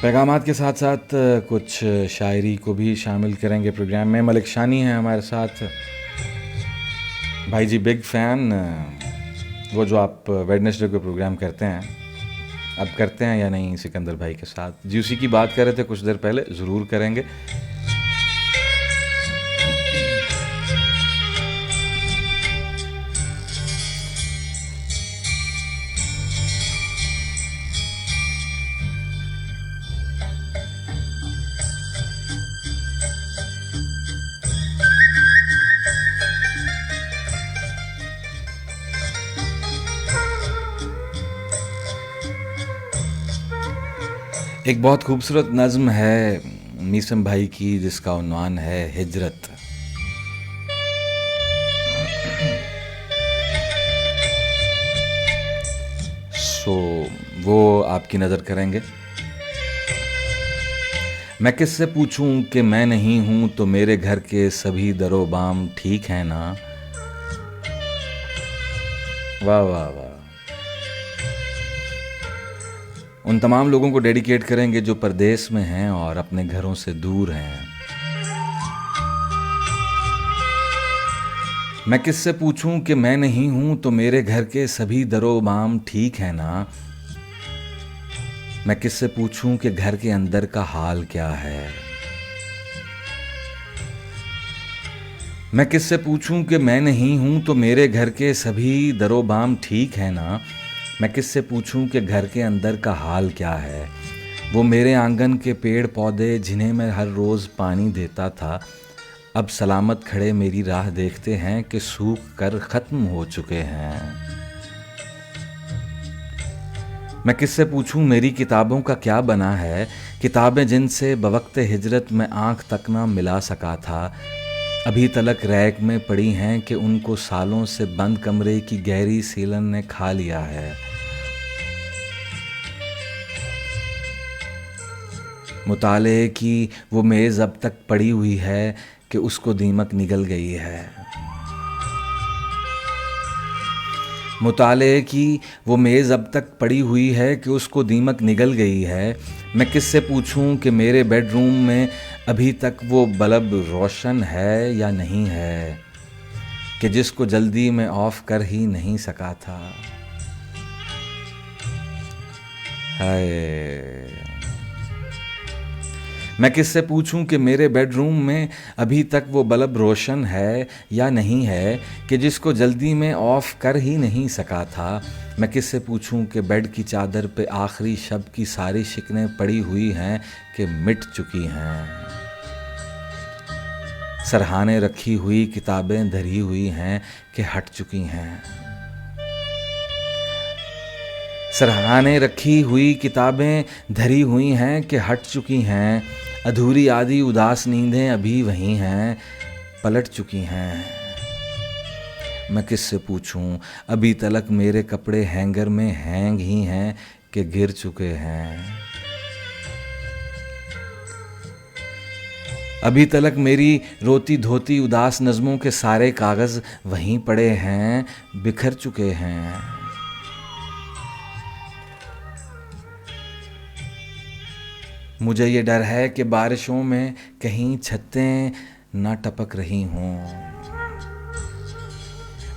पैगामात के साथ साथ कुछ शायरी को भी शामिल करेंगे प्रोग्राम में। मलिक शानी हैं हमारे साथ। भाई जी बिग फ़ैन, वो जो आप वेडनेसडे को प्रोग्राम करते हैं, अब करते हैं या नहीं सिकंदर भाई के साथ? जी उसी की बात कर रहे थे कुछ देर पहले, ज़रूर करेंगे। एक बहुत खूबसूरत नज़्म है मीसम भाई की जिसका उन्वान है हिजरत। सो वो आपकी नज़र करेंगे। मैं किससे पूछूं कि मैं नहीं हूं तो मेरे घर के सभी दरो बाम ठीक है ना। वाह वाह वाह। उन तमाम लोगों को डेडिकेट करेंगे जो परदेश में हैं और अपने घरों से दूर हैं। मैं किससे पूछूं कि मैं नहीं हूं तो मेरे घर के सभी दरो बाम ठीक है ना। मैं किससे पूछूं कि घर के अंदर का हाल क्या है। मैं किससे पूछूं कि मैं नहीं हूं तो मेरे घर के सभी दरो बाम ठीक है ना। मैं किससे पूछूं कि घर के अंदर का हाल क्या है। वो मेरे आंगन के पेड़ पौधे जिन्हें मैं हर रोज़ पानी देता था, अब सलामत खड़े मेरी राह देखते हैं कि सूख कर ख़त्म हो चुके हैं। मैं किससे पूछूं मेरी किताबों का क्या बना है। किताबें जिनसे बवक्त हिजरत में आँख तक ना मिला सका था, अभी तलक रैक में पड़ी हैं कि उनको सालों से बंद कमरे की गहरी सीलन ने खा लिया है। मुताले की वो मेज़ अब तक पड़ी हुई है कि उसको दीमक निगल गई है। मुताले की वो मेज़ अब तक पड़ी हुई है कि उसको दीमक निगल गई है। मैं किससे पूछूं कि मेरे बेडरूम में अभी तक वो बल्ब रोशन है या नहीं है, कि जिसको जल्दी में ऑफ कर ही नहीं सका था। हाय। मैं किससे पूछूं कि मेरे बेडरूम में अभी तक वो बल्ब रोशन है या नहीं है, कि जिसको जल्दी में ऑफ कर ही नहीं सका था। मैं किससे पूछूं कि बेड की चादर पे आखिरी शब की सारी शिकनें पड़ी हुई हैं कि मिट चुकी हैं। सरहाने रखी हुई किताबें धरी हुई हैं कि हट चुकी हैं। सरहाने रखी हुई किताबें धरी हुई हैं कि हट चुकी हैं। अधूरी आधी उदास नींदें अभी वहीं हैं, पलट चुकी हैं। मैं किससे पूछूं अभी तलक मेरे कपड़े हैंगर में हैंग ही हैं कि गिर चुके हैं। अभी तलक मेरी रोती धोती उदास नज़मों के सारे कागज़ वहीं पड़े हैं, बिखर चुके हैं। मुझे ये डर है कि बारिशों में कहीं छतें ना टपक रही हों।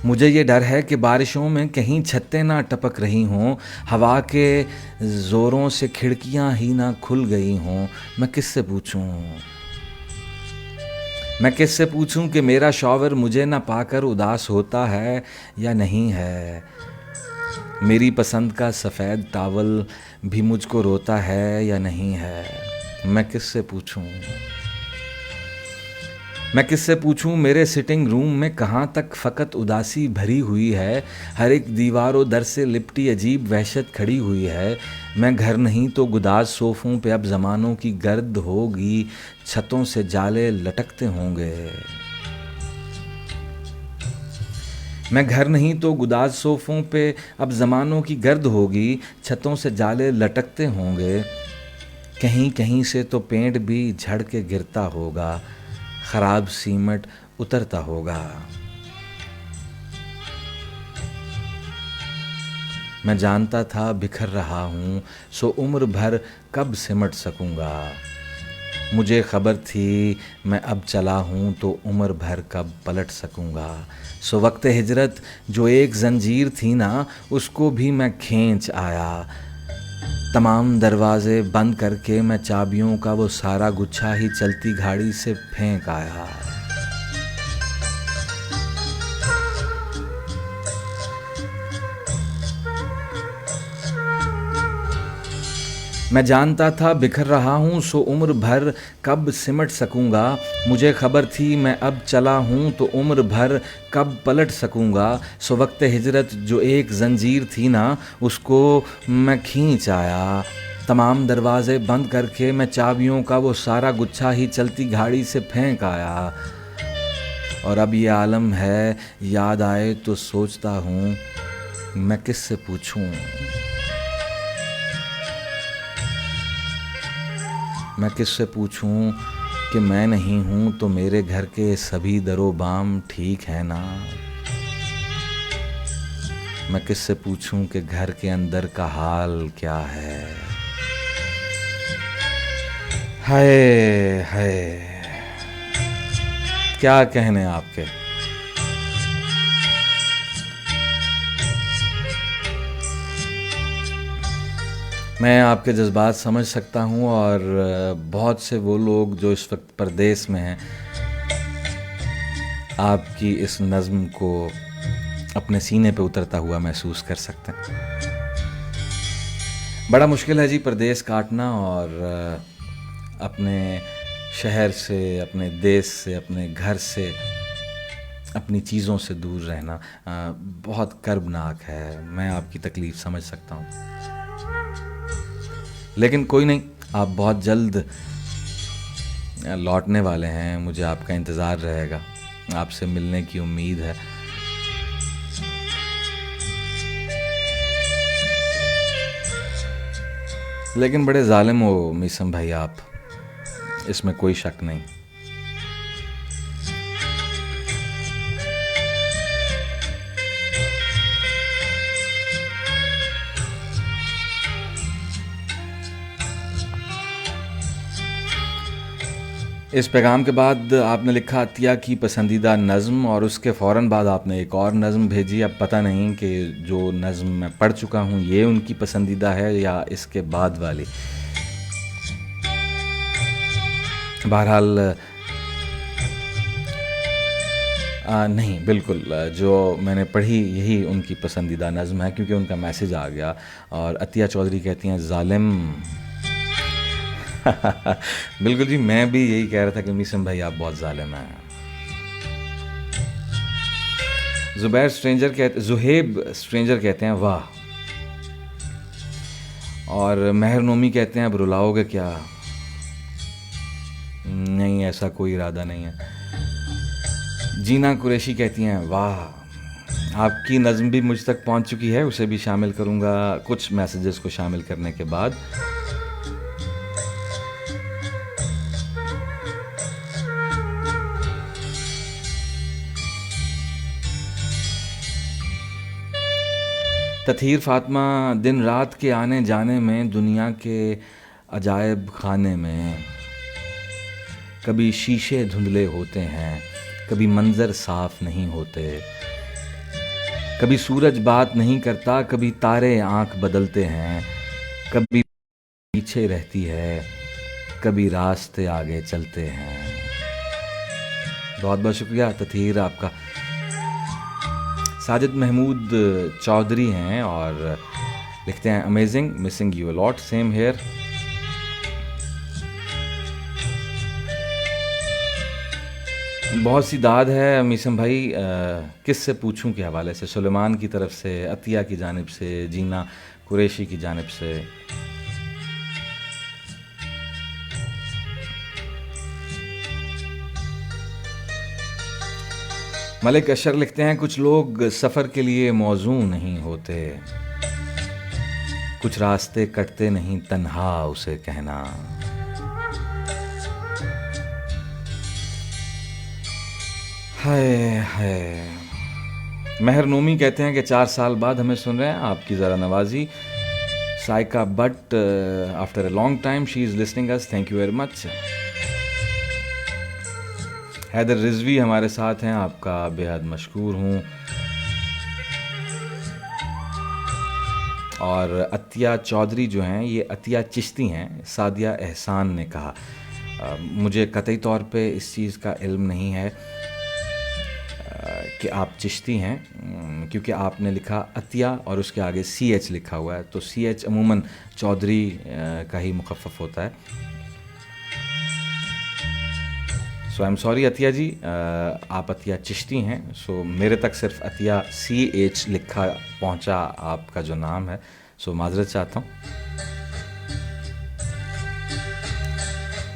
मुझे ये डर है कि बारिशों में कहीं छतें ना टपक रही हों, हवा के ज़ोरों से खिड़कियां ही ना खुल गई हों। मैं किससे पूछूं? मैं किससे पूछूं कि मेरा शौवर मुझे ना पाकर उदास होता है या नहीं है। मेरी पसंद का सफ़ेद टावल भी मुझको रोता है या नहीं है। मैं किससे पूछूं? मैं किससे पूछूं मेरे सिटिंग रूम में कहाँ तक फ़कत उदासी भरी हुई है, हर एक दीवारों दर से लिपटी अजीब वहशत खड़ी हुई है। मैं घर नहीं तो गुदाज सोफ़ों पे अब ज़मानों की गर्द होगी, छतों से जाले लटकते होंगे। मैं घर नहीं तो गुदाज सोफ़ों पे अब ज़मानों की गर्द होगी, छतों से जाले लटकते होंगे। कहीं कहीं से तो पेंट भी झड़ के गिरता होगा, खराब सीमेंट उतरता होगा। मैं जानता था बिखर रहा हूँ, सो उम्र भर कब सिमट सकूँगा। मुझे खबर थी मैं अब चला हूँ तो उम्र भर कब पलट सकूँगा। सो वक्त हिजरत जो एक जंजीर थी ना, उसको भी मैं खींच आया। तमाम दरवाजे बंद करके मैं चाबियों का वो सारा गुच्छा ही चलती गाड़ी से फेंक आया। मैं जानता था बिखर रहा हूँ सो उम्र भर कब सिमट सकूँगा। मुझे खबर थी मैं अब चला हूँ तो उम्र भर कब पलट सकूँगा। सो वक्त हिजरत जो एक जंजीर थी ना, उसको मैं खींच आया। तमाम दरवाजे बंद करके मैं चाबियों का वो सारा गुच्छा ही चलती गाड़ी से फेंक आया। और अब ये आलम है, याद आए तो सोचता हूँ मैं किससे पूछूं। मैं किससे पूछूं कि मैं नहीं हूँ तो मेरे घर के सभी दरो बाम ठीक है ना। मैं किससे पूछूं कि घर के अंदर का हाल क्या है। हाय हाय, क्या कहने आपके। मैं आपके जज्बात समझ सकता हूँ और बहुत से वो लोग जो इस वक्त परदेस में हैं, आपकी इस नज़्म को अपने सीने पे उतरता हुआ महसूस कर सकते हैं। बड़ा मुश्किल है जी परदेस काटना और अपने शहर से, अपने देश से, अपने घर से, अपनी चीज़ों से दूर रहना बहुत कर्बनाक है। मैं आपकी तकलीफ़ समझ सकता हूँ, लेकिन कोई नहीं, आप बहुत जल्द लौटने वाले हैं। मुझे आपका इंतज़ार रहेगा, आपसे मिलने की उम्मीद है। लेकिन बड़े ज़ालिम हो मीसम भाई आप, इसमें कोई शक नहीं। इस पैगाम के बाद आपने लिखा अतिया की पसंदीदा नज़्म, और उसके फ़ौरन बाद आपने एक और नज़्म भेजी। अब पता नहीं कि जो नज़्म मैं पढ़ चुका हूँ ये उनकी पसंदीदा है या इसके बाद वाली। बहरहाल नहीं, बिल्कुल जो मैंने पढ़ी यही उनकी पसंदीदा नज़्म है, क्योंकि उनका मैसेज आ गया। और अतिया चौधरी कहती हैं ज़ालिम। बिल्कुल जी, मैं भी यही कह रहा था कि मीसम भाई आप बहुत ज़ालिम हैं। जुहेब स्ट्रेंजर कहते हैं वाह। और महर नोमी कहते हैं अब रुलाओगे क्या। नहीं, ऐसा कोई इरादा नहीं है। जीना कुरैशी कहती हैं वाह, आपकी नज़्म भी मुझ तक पहुंच चुकी है, उसे भी शामिल करूंगा कुछ मैसेजेस को शामिल करने के बाद। तथीर फातिमा, दिन रात के आने जाने में दुनिया के अजायब खाने में, कभी शीशे धुंधले होते हैं, कभी मंज़र साफ नहीं होते, कभी सूरज बात नहीं करता, कभी तारे आंख बदलते हैं, कभी पीछे रहती है, कभी रास्ते आगे चलते हैं। बहुत बहुत शुक्रिया तथीर आपका। साजिद महमूद चौधरी हैं और लिखते हैं amazing, missing you a lot, same here. बहुत सी दाद है मीसम भाई, किस से पूछूं के हवाले से, सुलेमान की तरफ से, अतिया की जानिब से, जीना कुरैशी की जानिब से। मलिक अशर लिखते हैं, कुछ लोग सफ़र के लिए मौजू नहीं होते, कुछ रास्ते कटते नहीं तन्हा उसे कहना। हाय हाय। महर नोमी कहते हैं कि 4 साल बाद हमें सुन रहे हैं, आपकी ज़रा नवाजी। Saika but after a long time she is listening us, thank you very much. Haider Rizvi हमारे साथ हैं, आपका बेहद मशकूर हूँ। और अतिया चौधरी जो हैं, ये अतिया चिश्ती हैं, सादिया एहसान ने कहा। मुझे कतई तौर पे इस चीज़ का इल्म नहीं है कि आप चिश्ती हैं, क्योंकि आपने लिखा अतिया और उसके आगे CH लिखा हुआ है, तो CH अमूमन चौधरी का ही मुखफ़फ़ होता है। सो आई एम सॉरी अतिया जी, आप अतिया चिश्ती हैं। सो मेरे तक सिर्फ अतिया CH लिखा पहुंचा आपका जो नाम है, सो माजरत चाहता हूँ।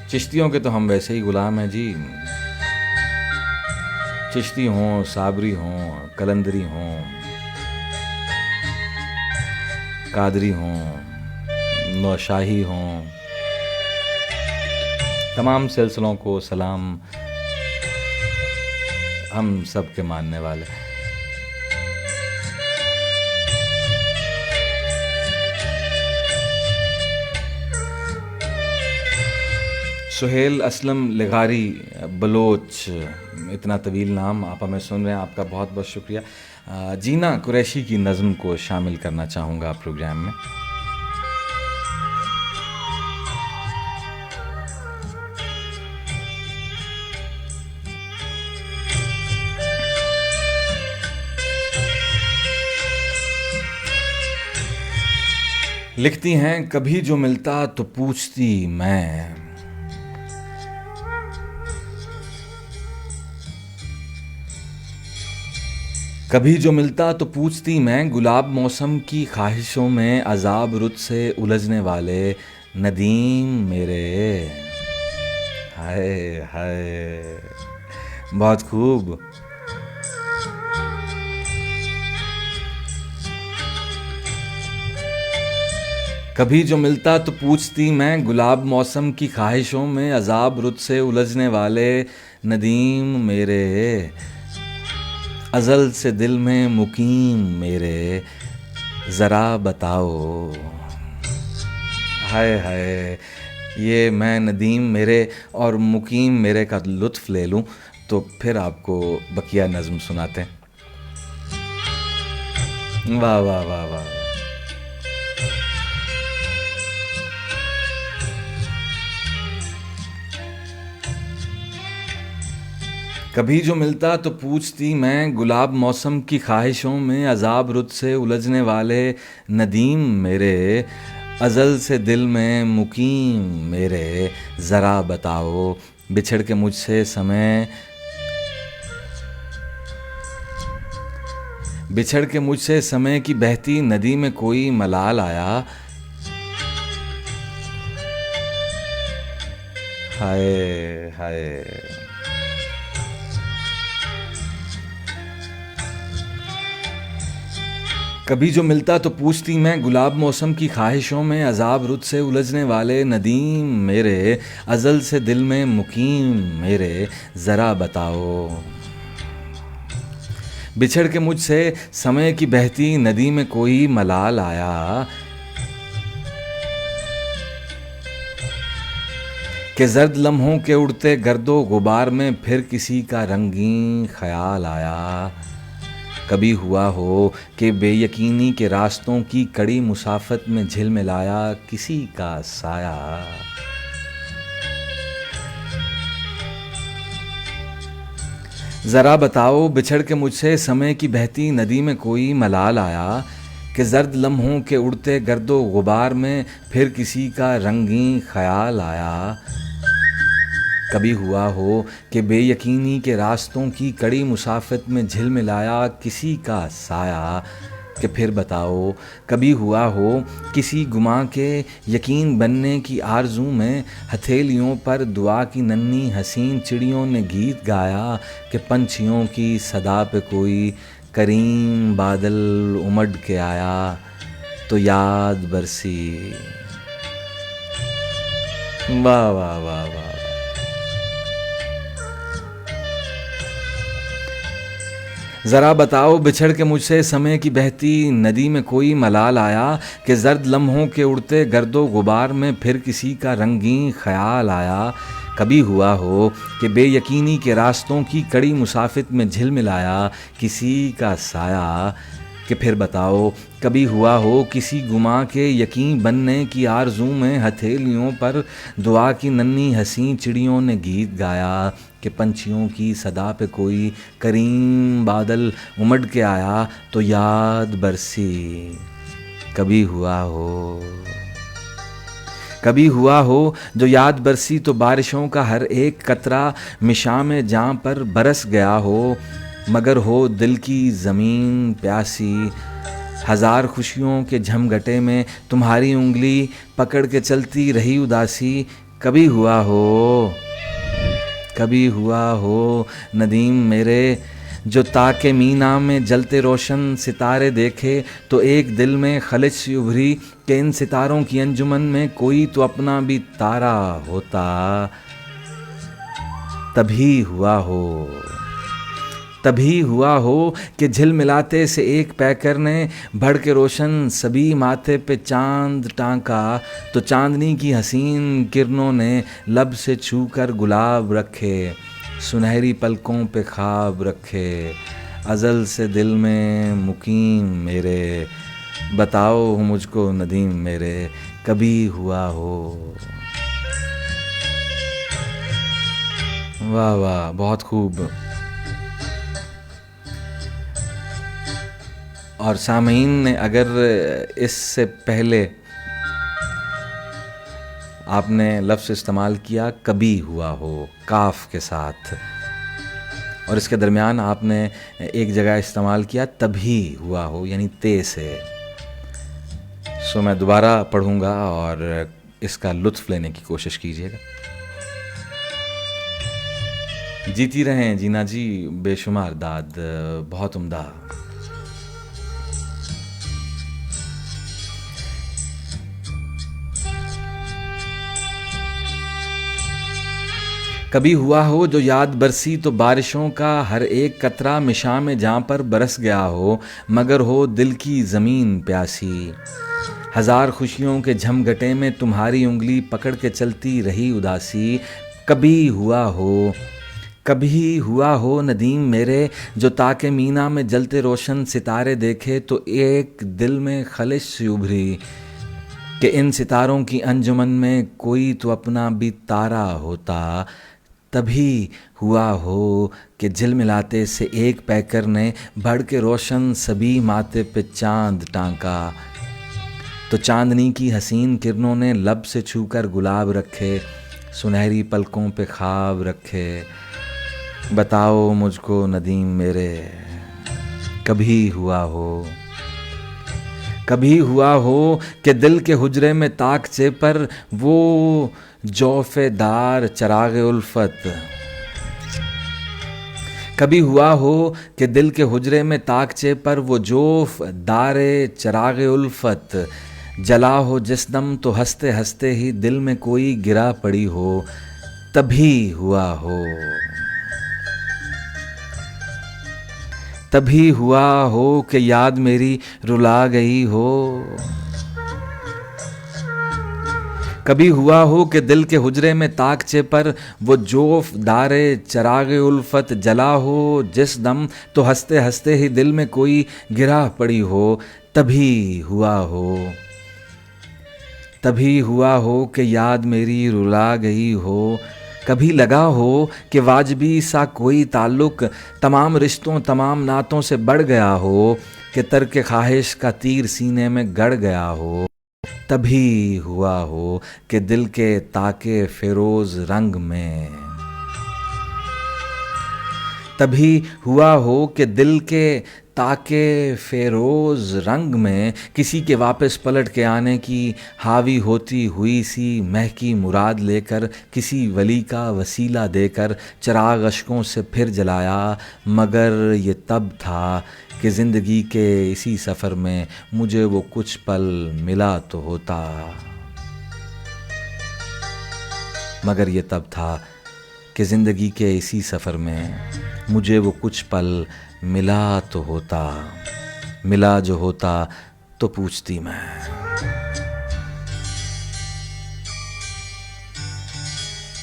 चिश्तियों के तो हम वैसे ही गुलाम हैं जी, चिश्ती हों, साबरी हों, कलंदरी हों, कादरी हों, नौशाही हों, तमाम सिलसिलों को सलाम, हम सब के मानने वाले। सुहेल असलम लिगारी बलोच, इतना तवील नाम, आप हमें सुन रहे हैं, आपका बहुत बहुत शुक्रिया। जीना कुरैशी की नज़्म को शामिल करना चाहूँगा प्रोग्राम में। लिखती हैं, कभी जो मिलता तो पूछती मैं, कभी जो मिलता तो पूछती मैं, गुलाब मौसम की ख्वाहिशों में अजाब रुत से उलझने वाले नदीम मेरे। हाय हाय, बहुत खूब। कभी जो मिलता तो पूछती मैं, गुलाब मौसम की ख्वाहिशों में अजाब रुत से उलझने वाले नदीम मेरे, अज़ल से दिल में मुकीम मेरे, ज़रा बताओ। हाय हाय, ये मैं नदीम मेरे और मुकीम मेरे का लुत्फ़ ले लूँ तो फिर आपको बकिया नज़्म सुनाते हैं। वाह वाह वाह वाह। कभी जो मिलता तो पूछती मैं, गुलाब मौसम की ख्वाहिशों में अजाब रुत से उलझने वाले नदीम मेरे, अज़ल से दिल में मुकीम मेरे, ज़रा बताओ। बिछड़ के मुझसे समय, बिछड़ के मुझसे समय की बहती नदी में कोई मलाल आया। हाय हाय। कभी जो मिलता तो पूछती मैं, गुलाब मौसम की ख्वाहिशों में अजाब रुत से उलझने वाले नदीम मेरे, अज़ल से दिल में मुकीम मेरे, ज़रा बताओ। बिछड़ के मुझसे समय की बहती नदी में कोई मलाल आया, कि जर्द लम्हों के उड़ते गर्दो गुबार में फिर किसी का रंगीन ख्याल आया। कभी हुआ हो कि बेयकीनी के रास्तों की कड़ी मुसाफत में झिलमिलाया किसी का साया। ज़रा बताओ, बिछड़ के मुझसे समय की बहती नदी में कोई मलाल आया, कि जर्द लम्हों के उड़ते गर्दो गुबार में फिर किसी का रंगीन ख्याल आया। कभी हुआ हो कि बेयकीनी के रास्तों की कड़ी मुसाफत में झिलमिलाया किसी का साया, कि फिर बताओ कभी हुआ हो किसी गुमा के यकीन बनने की आरजू में हथेलियों पर दुआ की नन्ही हसीन चिड़ियों ने गीत गाया, कि पंछियों की सदा पे कोई करीम बादल उमड़ के आया तो याद बरसी। वाह वाह वाह वाह। ज़रा बताओ बिछड़ के मुझसे समय की बहती नदी में कोई मलाल आया, कि जर्द लम्हों के उड़ते गर्दो गुबार में फिर किसी का रंगीन ख्याल आया। कभी हुआ हो कि बेयकीनी के रास्तों की कड़ी मुसाफित में झिलमिलाया किसी का साया, कि फिर बताओ कभी हुआ हो किसी गुमा के यकीन बनने की आरजू में हथेलियों पर दुआ की नन्ही हसीन चिड़ियों ने गीत गाया, कि पंछियों की सदा पे कोई करीम बादल उमड़ के आया तो याद बरसी। कभी हुआ हो, कभी हुआ हो जो याद बरसी तो बारिशों का हर एक कतरा मिशाम जां पर बरस गया हो, मगर हो दिल की ज़मीन प्यासी। हज़ार खुशियों के झमघटे में तुम्हारी उंगली पकड़ के चलती रही उदासी। कभी हुआ हो, कभी हुआ हो नदीम मेरे जो ताके मीना में जलते रोशन सितारे देखे तो एक दिल में खलिश सी उभरी, कि इन सितारों की अंजुमन में कोई तो अपना भी तारा होता। तभी हुआ हो, तभी हुआ हो कि झिलमिलाते से एक पैकर ने बढ़ के रोशन सभी माथे पे चांद टांका, तो चांदनी की हसीन किरणों ने लब से छूकर गुलाब रखे, सुनहरी पलकों पे ख्वाब रखे, अज़ल से दिल में मुकीम मेरे। बताओ मुझको नदीम मेरे कभी हुआ हो। वाह वाह, बहुत खूब। और सामीन ने अगर इससे पहले आपने लफ्ज़ इस्तेमाल किया कभी हुआ हो काफ के साथ, और इसके दरमियान आपने एक जगह इस्तेमाल किया तभी हुआ हो यानी ते से, सो मैं दोबारा पढ़ूंगा और इसका लुत्फ़ लेने की कोशिश कीजिएगा। जीती रहें जीना जी बेशुमार दाद, बहुत उम्दा। कभी हुआ हो जो याद बरसी तो बारिशों का हर एक कतरा मिशां में जां पर बरस गया हो, मगर हो दिल की ज़मीन प्यासी। हज़ार खुशियों के झमघटे में तुम्हारी उंगली पकड़ के चलती रही उदासी। कभी हुआ हो, कभी हुआ हो नदीम मेरे जो ताके मीना में जलते रोशन सितारे देखे तो एक दिल में खलिश सी उभरी, कि इन सितारों की अंजुमन में कोई तो अपना भी तारा होता। तभी हुआ हो कि झिलमिलाते से एक पैकर ने बढ़ के रोशन सभी माथे पे चांद टांका, तो चांदनी की हसीन किरणों ने लब से छूकर गुलाब रखे, सुनहरी पलकों पे ख्वाब रखे। बताओ मुझको नदीम मेरे कभी हुआ हो, कभी हुआ हो कि दिल के हुजरे में ताकचे पर वो जौफेदार चरागे उल्फत। कभी हुआ हो कि दिल के हुजरे में ताकचे पर वो जोफ दारे चरागे उल्फत जला हो जिस दम तो हंसते हंसते ही दिल में कोई गिरा पड़ी हो। तभी हुआ हो, तभी हुआ हो कि याद मेरी रुला गई हो। कभी हुआ हो कि दिल के हुजरे में ताकचे पर वो जोफ दारे चरागे उल्फत जला हो जिस दम तो हंसते हंसते ही दिल में कोई गिरा पड़ी हो। तभी हुआ हो, तभी हुआ हो कि याद मेरी रुला गई हो। कभी लगा हो कि वाजबी सा कोई ताल्लुक तमाम रिश्तों तमाम नातों से बढ़ गया हो, कि तर्क ख्वाहिश का तीर सीने में गड़ गया हो। तभी हुआ हो कि दिल के ताके फिरोज रंग में तभी हुआ हो कि दिल के ताके फेरोज़ रंग में किसी के वापस पलट के आने की हावी होती हुई सी महकी मुराद लेकर किसी वली का वसीला देकर चिराग अश्कों से फिर जलाया। मगर ये तब था कि ज़िंदगी के इसी सफ़र में मुझे वो कुछ पल मिला तो होता। मगर ये तब था कि ज़िंदगी के इसी सफ़र में मुझे वो कुछ पल मिला तो होता। मिला जो होता तो पूछती मैं।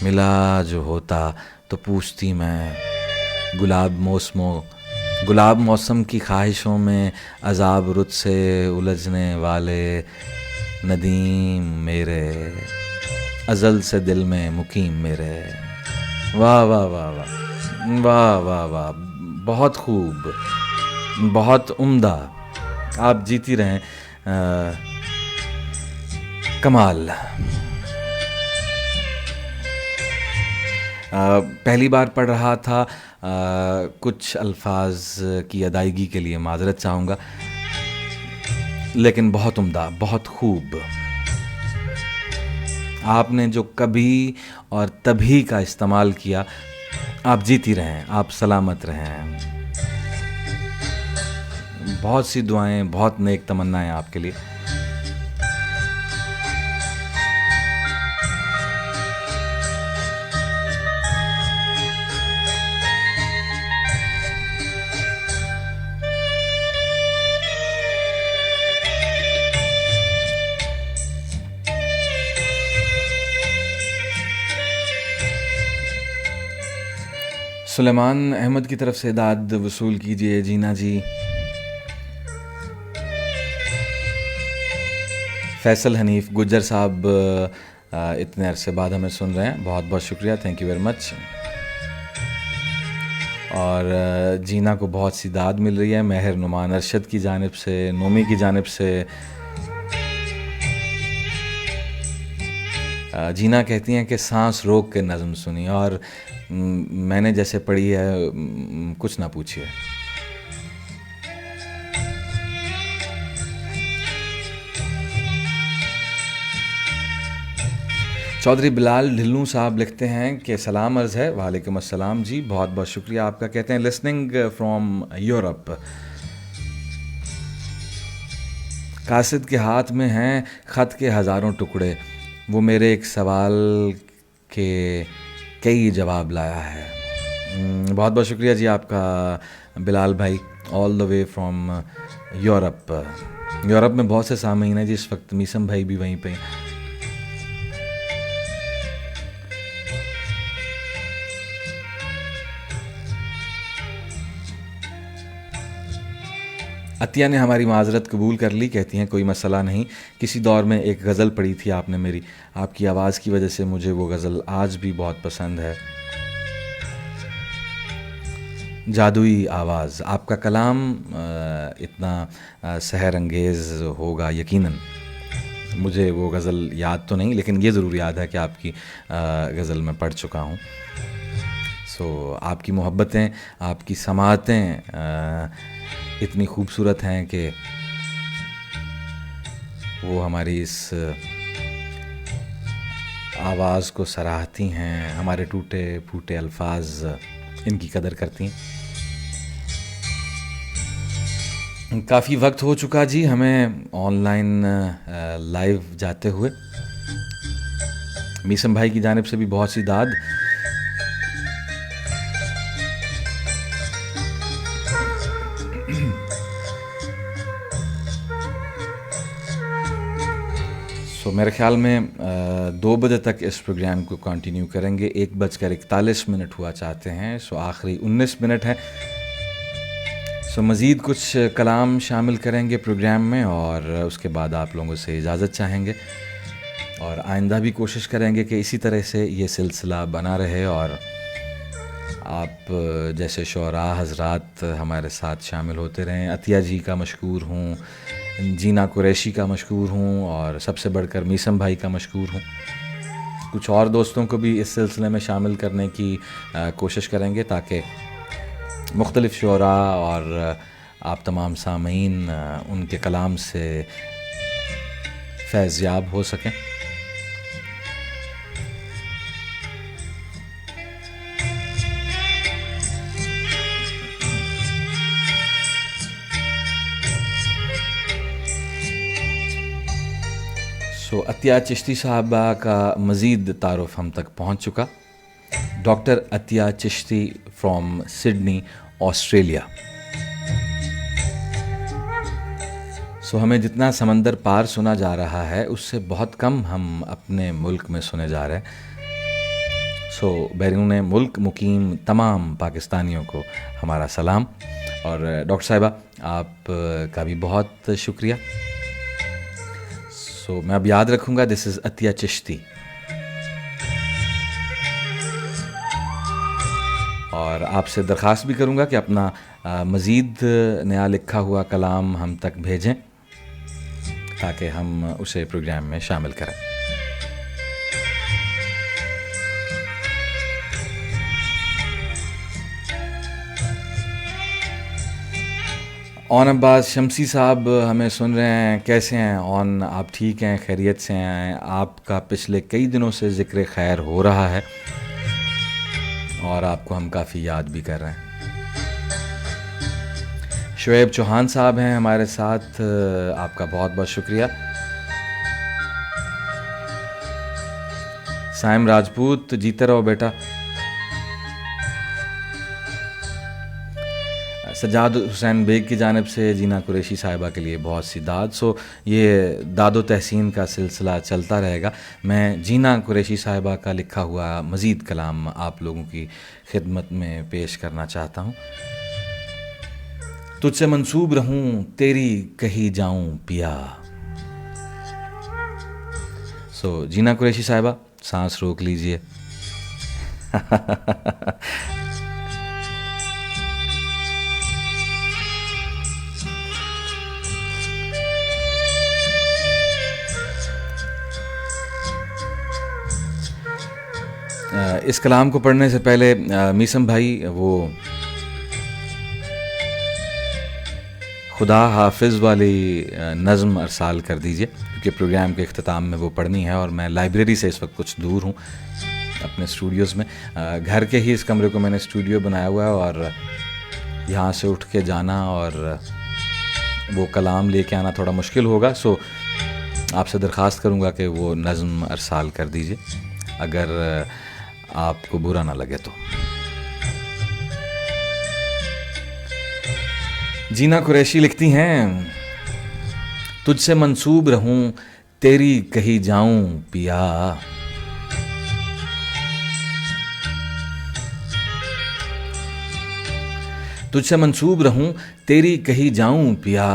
मिला जो होता तो पूछती मैं। गुलाब मौसम की ख्वाहिशों में अज़ाब रुत से उलझने वाले नदीम मेरे, अज़ल से दिल में मुकीम मेरे। वाह वाह वाह वाह वाह वाह वाह, बहुत खूब, बहुत उम्दा। आप जीती रहें। कमाल। पहली बार पढ़ रहा था, कुछ अल्फाज की अदायगी के लिए माजरत चाहूँगा, लेकिन बहुत उम्दा, बहुत खूब। आपने जो कभी और तभी का इस्तेमाल किया, आप जीती रहें, आप सलामत रहें। बहुत सी दुआएं, बहुत नेक तमन्नाएं आपके लिए। सुलेमान अहमद की तरफ से दाद वसूल कीजिए जीना जी। फैसल हनीफ गुज्जर साहब इतने अरसे बाद हमें सुन रहे हैं, बहुत बहुत शुक्रिया, थैंक यू वेरी मच। और जीना को बहुत सी दाद मिल रही है महर नुमान अरशद की जानिब से, नोमी की जानिब से। जीना कहती हैं कि सांस रोक के नज़म सुनी, और मैंने जैसे पढ़ी है कुछ ना पूछिए। चौधरी बिलाल ढिल्लू साहब लिखते हैं कि सलाम अर्ज़ है। वालेकुम अस्सलाम जी, बहुत बहुत शुक्रिया आपका। कहते हैं लिसनिंग फ्रॉम यूरोप। कासिद के हाथ में हैं ख़त के हज़ारों टुकड़े, वो मेरे एक सवाल के कई जवाब लाया है। बहुत बहुत शुक्रिया जी आपका बिलाल भाई, all the way from Europe. Europe में बहुत से सामीन हैं जी इस वक्त, मीसम भाई भी वहीं पे। अतिया ने हमारी माजरत कबूल कर ली, कहती हैं कोई मसला नहीं। किसी दौर में एक गज़ल पढ़ी थी आपने मेरी, आपकी आवाज़ की वजह से मुझे वो गज़ल आज भी बहुत पसंद है। जादुई आवाज़, आपका कलाम इतना सहर अंगेज़ होगा यकीनन। मुझे वो गज़ल याद तो नहीं, लेकिन ये ज़रूर याद है कि आपकी गज़ल मैं पढ़ चुका हूँ। सो आपकी मोहब्बतें, आपकी समाअतें इतनी खूबसूरत हैं कि वो हमारी इस आवाज़ को सराहती हैं, हमारे टूटे फूटे अल्फाज इनकी कदर करती हैं। काफ़ी वक्त हो चुका जी हमें ऑनलाइन लाइव जाते हुए। मीसम भाई की जानिब से भी बहुत सी दाद। तो मेरे ख्याल में 2 बजे तक इस प्रोग्राम को कंटिन्यू करेंगे। 1:41 हुआ चाहते हैं, सो आखिरी 19 मिनट है। सो मज़ीद कुछ कलाम शामिल करेंगे प्रोग्राम में, और उसके बाद आप लोगों से इजाज़त चाहेंगे। और आइंदा भी कोशिश करेंगे कि इसी तरह से ये सिलसिला बना रहे, और आप जैसे शोरा हज़रात हमारे साथ शामिल होते रहें। अतिया जी का मशकूर हूँ, जीना कुरैशी का मशकूर हूँ, और सबसे बढ़कर मीसम भाई का मशकूर हूँ। कुछ और दोस्तों को भी इस सिलसिले में शामिल करने की कोशिश करेंगे ताकि मुख्तलिफ़ शुअरा और आप तमाम सामीन उनके कलाम से फैज़याब हो सकें। अतिया चिश्ती साहबा का मज़ीद तारुफ़ हम तक पहुँच चुका। Doctor Atiya Chishti from Sydney, Australia. हमें जितना समंदर पार सुना जा रहा है उससे बहुत कम हम अपने मुल्क में सुने जा रहे हैं। बैरून मुल्क मुकीम तमाम पाकिस्तानियों को हमारा सलाम। और डॉक्टर साहिबा आपका भी बहुत शुक्रिया। मैं अब याद रखूँगा, दिस इज़ अतिया चिश्ती। और आपसे दरख्वास्त भी करूँगा कि अपना मज़ीद नया लिखा हुआ कलाम हम तक भेजें ताकि हम उसे प्रोग्राम में शामिल करें। ऑन अब्बास शमसी साहब हमें सुन रहे हैं, कैसे हैं ऑन? आप ठीक हैं, खैरियत से हैं? आपका पिछले कई दिनों से ज़िक्र खैर हो रहा है और आपको हम काफ़ी याद भी कर रहे हैं। शुएब चौहान साहब हैं हमारे साथ, आपका बहुत बहुत शुक्रिया। साइम राजपूत, जीते रहो बेटा। सजाद हुसैन बेग की जानिब से जीना कुरैशी साहिबा के लिए बहुत सी दाद। ये दादो तहसीन का सिलसिला चलता रहेगा। मैं जीना कुरैशी साहिबा का लिखा हुआ मज़ीद कलाम आप लोगों की खिदमत में पेश करना चाहता हूँ। तुझसे मंसूब रहूं तेरी कही जाऊं पिया। जीना कुरैशी साहिबा, सांस रोक लीजिए। इस कलाम को पढ़ने से पहले मीसम भाई वो खुदा हाफिज़ वाली नज़्म अरसाल कर दीजिए, क्योंकि प्रोग्राम के अख्ताम में वो पढ़नी है और मैं लाइब्रेरी से इस वक्त कुछ दूर हूँ अपने स्टूडियोज़ में। घर के ही इस कमरे को मैंने स्टूडियो बनाया हुआ है और यहाँ से उठ के जाना और वो कलाम लेके आना थोड़ा मुश्किल होगा। आपसे दरख्वास्त करूँगा कि वो नज़्म अरसाल कर दीजिए, अगर आपको बुरा ना लगे तो। जीना कुरैशी लिखती हैं, तुझसे मंसूब रहूं तेरी कही जाऊं पिया। तुझसे मंसूब रहूं तेरी कही जाऊं पिया,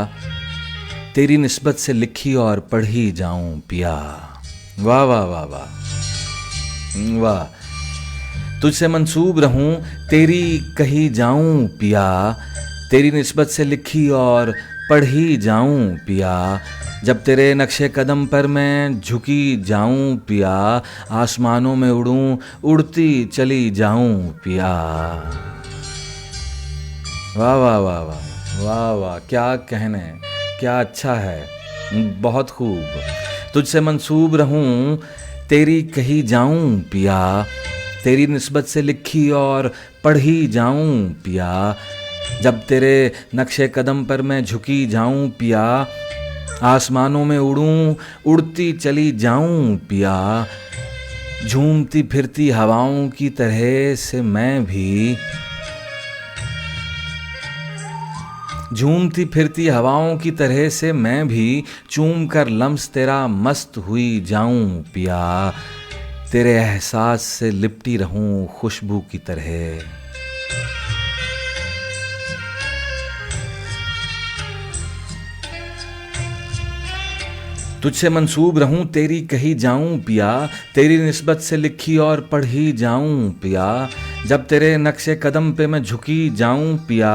तेरी निस्बत से लिखी और पढ़ी जाऊं पिया। वाह वाह वाह वाह वाह। तुझसे मंसूब रहूं तेरी कही जाऊं पिया, तेरी निस्बत से लिखी और पढ़ी जाऊं पिया। जब तेरे नक्शे कदम पर मैं झुकी जाऊं पिया, आसमानों में उड़ूं उड़ती चली जाऊं पिया। वाह वाह वाह वाह वाह वाह, क्या कहने, क्या अच्छा है, बहुत खूब। तुझसे मंसूब रहूं तेरी कही जाऊं पिया, तेरी निस्बत से लिखी और पढ़ी जाऊं पिया। जब तेरे नक्शे कदम पर मैं झुकी जाऊं पिया, आसमानों में उड़ूं उड़ती चली जाऊं पिया। झूमती फिरती हवाओं की तरह से मैं भी, झूमती फिरती हवाओं की तरह से मैं भी चूम कर लम्स तेरा मस्त हुई जाऊं पिया। तेरे एहसास से लिपटी रहूं खुशबू की तरह। तुझसे मंसूब रहूं तेरी कही जाऊं पिया, तेरी निस्बत से लिखी और पढ़ी जाऊं पिया। जब तेरे नक्शे कदम पे मैं झुकी जाऊं पिया,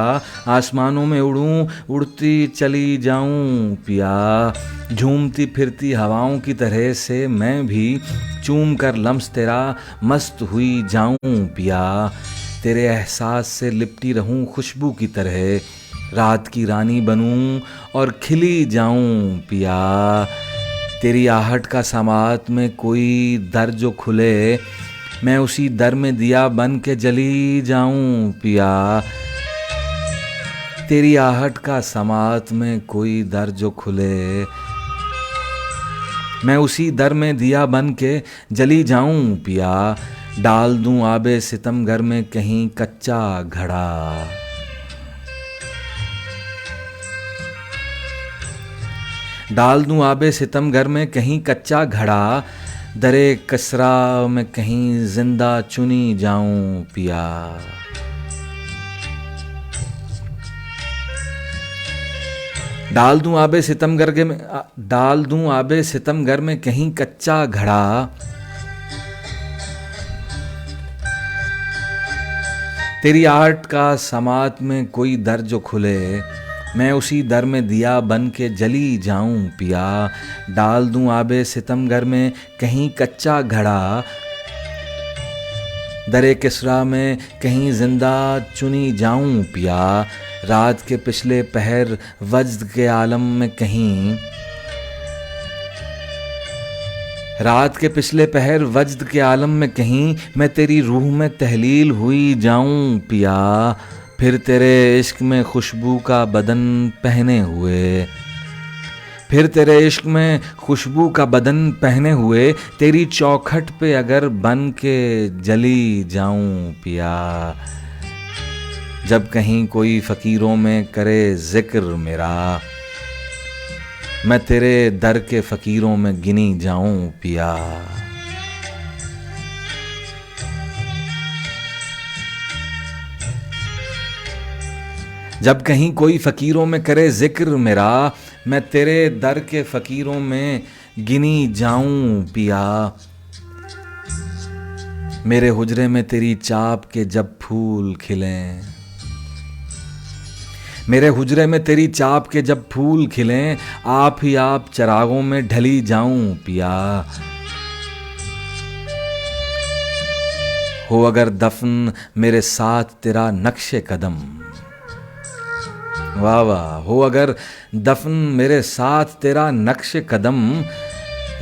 आसमानों में उड़ूं उड़ती चली जाऊं पिया। झूमती फिरती हवाओं की तरह से मैं भी चूम कर लम्स तेरा मस्त हुई जाऊं पिया। तेरे एहसास से लिपटी रहूं खुशबू की तरह, रात की रानी बनूं और खिली जाऊं पिया। तेरी आहट का समात में कोई दर जो खुले, मैं उसी दर में दिया बन के जली जाऊं पिया। तेरी आहट का समात में कोई दर जो खुले, मैं उसी दर में दिया बन के जली जाऊं पिया। डाल दूं आबे सितमगर में कहीं कच्चा घड़ा, डाल दूं आबे सितमगर में कहीं कच्चा घड़ा, दरे कसरा में कहीं जिंदा चुनी जाऊं पिया। डाल दूं आबे सितमगर में कहीं कच्चा घड़ा, तेरी आर्ट का समात में कोई दर जो खुले, मैं उसी दर में दिया बन के जली जाऊं पिया। डाल दूं आबे सितमगर में कहीं कच्चा घड़ा, दरे किसरा में कहीं जिंदा चुनी जाऊं पिया। रात के पिछले पहर वज्द के आलम में कहीं, रात के पिछले पहर वज्द के आलम में कहीं, मैं तेरी रूह में तहलील हुई जाऊं पिया। फिर तेरे इश्क में खुशबू का बदन पहने हुए, फिर तेरे इश्क में खुशबू का बदन पहने हुए, तेरी चौखट पे अगर बन के जली जाऊं पिया। जब कहीं कोई फ़कीरों में करे जिक्र मेरा, मैं तेरे दर के फ़कीरों में गिनी जाऊं पिया। जब कहीं कोई फ़कीरों में करे जिक्र मेरा, मैं तेरे दर के फ़कीरों में गिनी जाऊं पिया। मेरे हुजरे में तेरी चाप के जब फूल खिलें, मेरे हुजरे में तेरी चाप के जब फूल खिलें, आप ही आप चरागों में ढली जाऊं पिया। हो अगर दफन मेरे साथ तेरा नक्शे कदम, वाह वाह, हो अगर दफन मेरे साथ तेरा नक्श कदम,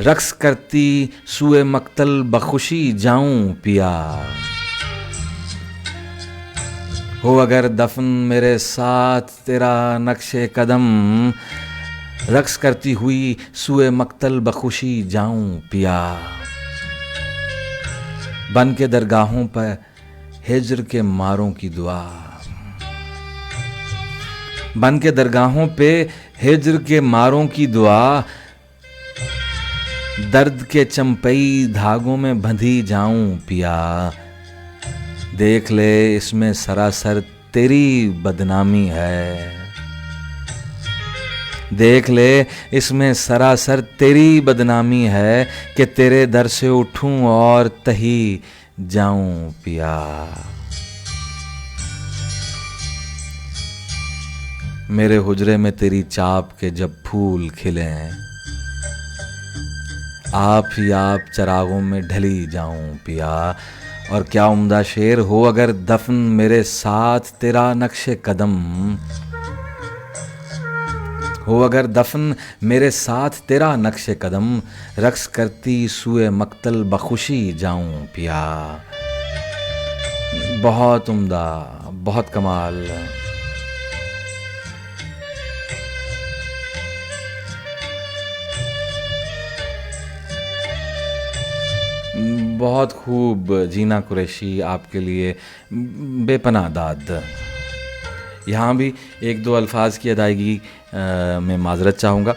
रक्स करती सुए मक्तल बखुशी जाऊं पिया। हो अगर दफन मेरे साथ तेरा नक्शे कदम, रक्स करती हुई सुए मक्तल बखुशी जाऊं पिया। बन के दरगाहों पर हिज्र के मारों की दुआ, बन के दरगाहों पे हिज्र के मारों की दुआ, दर्द के चंपई धागों में बंधी जाऊं पिया। देख ले इसमें सरासर तेरी बदनामी है, देख ले इसमें सरासर तेरी बदनामी है, कि तेरे दर से उठूं और तही जाऊं पिया। मेरे हुजरे में तेरी चाप के जब फूल खिले, आप ही आप चरागों में ढली जाऊं पिया। और क्या उम्दा शेर, हो अगर दफन मेरे साथ तेरा नक्शे कदम, हो अगर दफन मेरे साथ तेरा नक्शे कदम, रक्स करती सुए मक्तल बखुशी जाऊं पिया। बहुत उम्दा, बहुत कमाल। बहुत खूब जीना कुरैशी, आपके लिए बेपनाह दाद। यहाँ भी एक दो अल्फाज की अदायगी में माजरत चाहूँगा।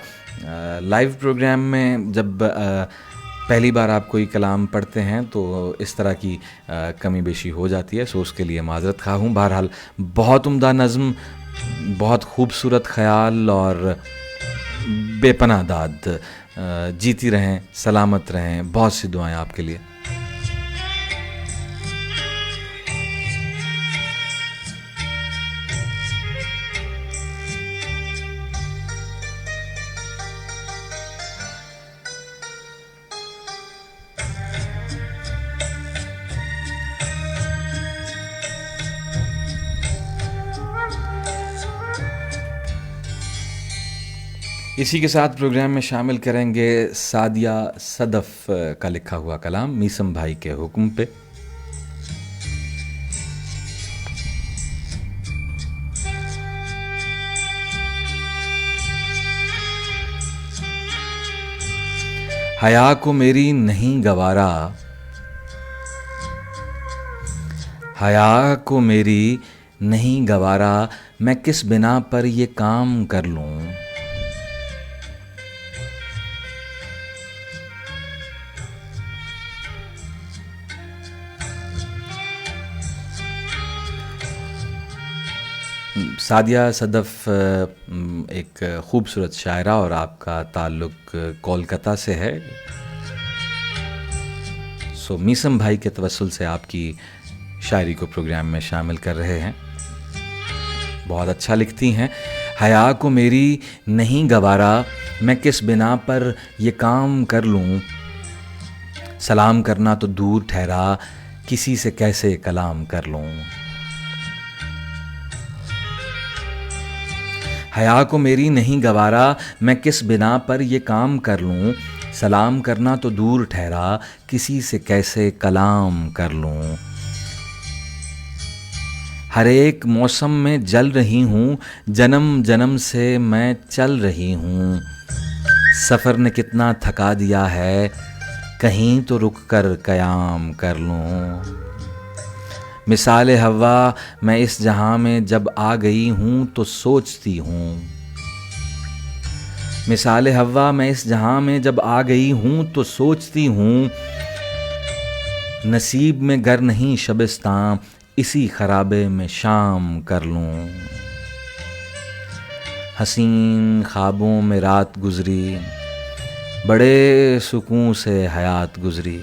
लाइव प्रोग्राम में जब पहली बार आप कोई कलाम पढ़ते हैं तो इस तरह की कमी बेशी हो जाती है, सो उसके लिए माजरत खा हूँ। बहरहाल बहुत उम्दा नज़्म, बहुत खूबसूरत ख़याल और बेपनाह दाद। जीती रहें, सलामत रहें, बहुत सी दुआएं आपके लिए। इसी के साथ प्रोग्राम में शामिल करेंगे सादिया सदफ का लिखा हुआ कलाम मीसम भाई के हुक्म पे। हया को मेरी नहीं गवारा, हया को मेरी नहीं गवारा, मैं किस बिना पर ये काम कर लूं। सादिया सदफ एक खूबसूरत शायरा और आपका ताल्लुक़ कोलकाता से है। सो मीसम भाई के तवस्सुल से आपकी शायरी को प्रोग्राम में शामिल कर रहे हैं। बहुत अच्छा लिखती हैं। हया को मेरी नहीं गवारा, मैं किस बिना पर ये काम कर लूं। सलाम करना तो दूर ठहरा, किसी से कैसे कलाम कर लूं। हया को मेरी नहीं गवारा, मैं किस बिना पर ये काम कर लूं। सलाम करना तो दूर ठहरा, किसी से कैसे कलाम कर लूं। हर एक मौसम में जल रही हूँ, जन्म जन्म से मैं चल रही हूँ। सफ़र ने कितना थका दिया है, कहीं तो रुक कर क़याम कर लूँ। मिसाल हवा मैं इस जहां में जब आ गई हूँ तो सोचती हूँ। मिसाल हवा मैं इस जहां में जब आ गई हूँ तो सोचती हूँ। नसीब में गर नहीं शबिस्तां, इसी खराबे में शाम कर लूँ। हसीन ख्वाबों में रात गुजरी, बड़े सुकून से हयात गुजरी।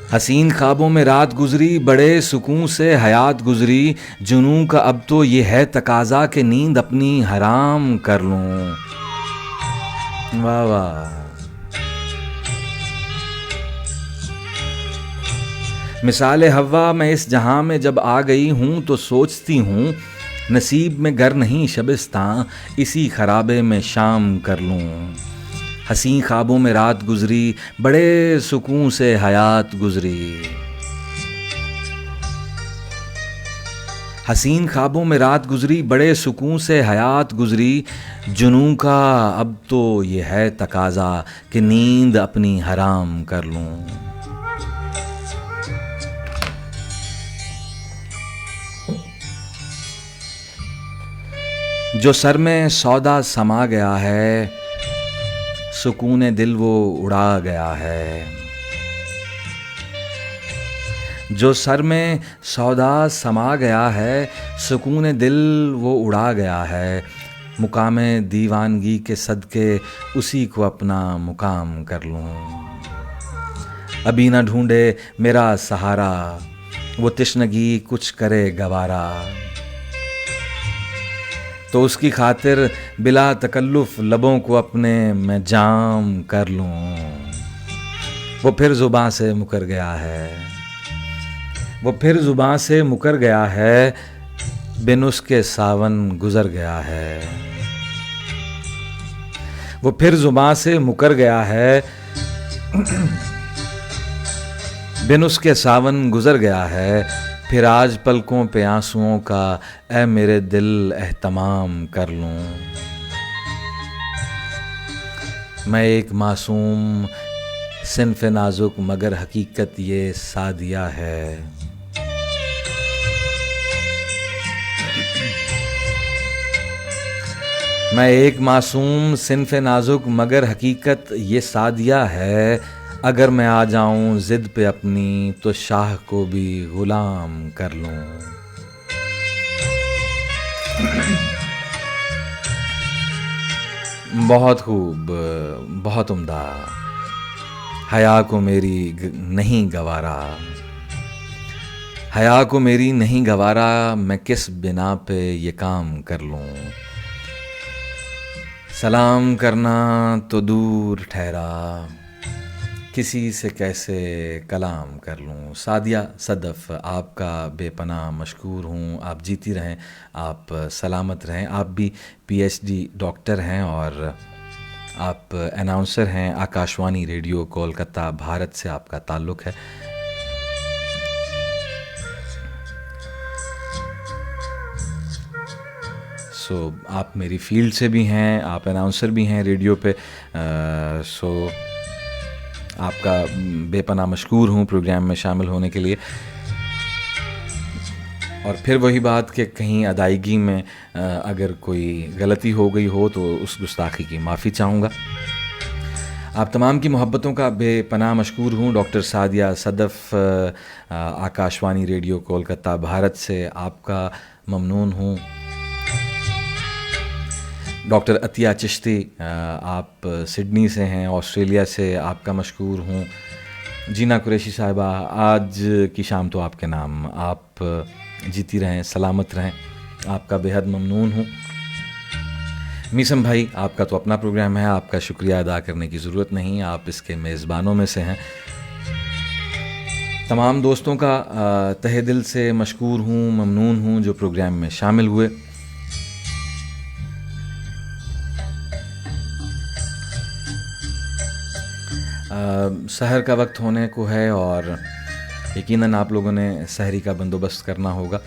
हसीन ख्वाबों में रात गुजरी, बड़े सुकून से हयात गुजरी। जुनून का अब तो ये है तकाजा कि नींद अपनी हराम कर लूं। वाह वाह। मिसाल हवा मैं इस जहां में जब आ गई हूं तो सोचती हूँ। नसीब में गर नहीं शबिस्तां, इसी खराबे में शाम कर लूं। हसीन ख्वाबों में रात गुजरी, बड़े सुकून से हयात गुजरी। हसीन ख्वाबों में रात गुजरी, बड़े सुकून से हयात गुजरी। जुनून का अब तो ये है तकाजा कि नींद अपनी हराम कर लूं। जो सर में सौदा समा गया है, सुकून दिल वो उड़ा गया है। जो सर में सौदा समा गया है, सुकून दिल वो उड़ा गया है। मुकामे दीवानगी के सदके उसी को अपना मुकाम कर लूं। अभी न ढूंढे मेरा सहारा, वो तिश्नगी कुछ करे गवारा। तो उसकी खातिर बिला तकल्लुफ़ लबों को अपने मैं जाम कर लूं। वो फिर ज़ुबां से मुकर गया है, वो फिर ज़ुबां से मुकर गया है। बिन उसके सावन गुज़र गया है। वो फिर ज़ुबां से मुकर गया है। बिन उसके सावन गुज़र गया है। फिर आज पलकों पे आंसुओं का ऐ मेरे दिल एहतमाम कर लूं। मैं एक मासूम सिन्फ़ नाजुक मगर हकीकत ये सादिया है। मैं एक मासूम सिन्फ़ नाजुक मगर हकीकत ये सादिया है। अगर मैं आ जाऊं ज़िद पे अपनी तो शाह को भी गुलाम कर लूं। बहुत खूब, बहुत उम्दा। हया को मेरी नहीं गवारा, हया को मेरी नहीं गवारा, मैं किस बिना पे ये काम कर लूं। सलाम करना तो दूर ठहरा, किसी से कैसे कलाम कर लूँ। सादिया सदफ़, आपका बेपनाह मशकूर हूँ। आप जीती रहें, आप सलामत रहें। आप भी पीएचडी डॉक्टर हैं और आप अनाउंसर हैं। आकाशवाणी रेडियो कोलकाता भारत से आपका ताल्लुक़ है। आप मेरी फील्ड से भी हैं, आप अनाउंसर भी हैं रेडियो पे। आपका बेपनाह मशकूर हूँ प्रोग्राम में शामिल होने के लिए। और फिर वही बात कि कहीं अदायगी में अगर कोई गलती हो गई हो तो उस गुस्ताखी की माफ़ी चाहूँगा। आप तमाम की मोहब्बतों का बेपनाह मशकूर हूँ। डॉक्टर सादिया सदफ़, आकाशवाणी रेडियो कोलकाता भारत से आपका ममनून हूँ। डॉक्टर अतिया चिश्ती, आप सिडनी से हैं, ऑस्ट्रेलिया से, आपका मशकूर हूँ। जीना कुरैशी साहिबा, आज की शाम तो आपके नाम। आप जीती रहें, सलामत रहें, आपका बेहद ममनून हूँ। मीसम भाई, आपका तो अपना प्रोग्राम है, आपका शुक्रिया अदा करने की ज़रूरत नहीं, आप इसके मेज़बानों में से हैं। तमाम दोस्तों का तहे दिल से मशकूर हूँ, ममनून हूँ जो प्रोग्राम में शामिल हुए। सहर का वक्त होने को है और यकीनन आप लोगों ने सहरी का बंदोबस्त करना होगा।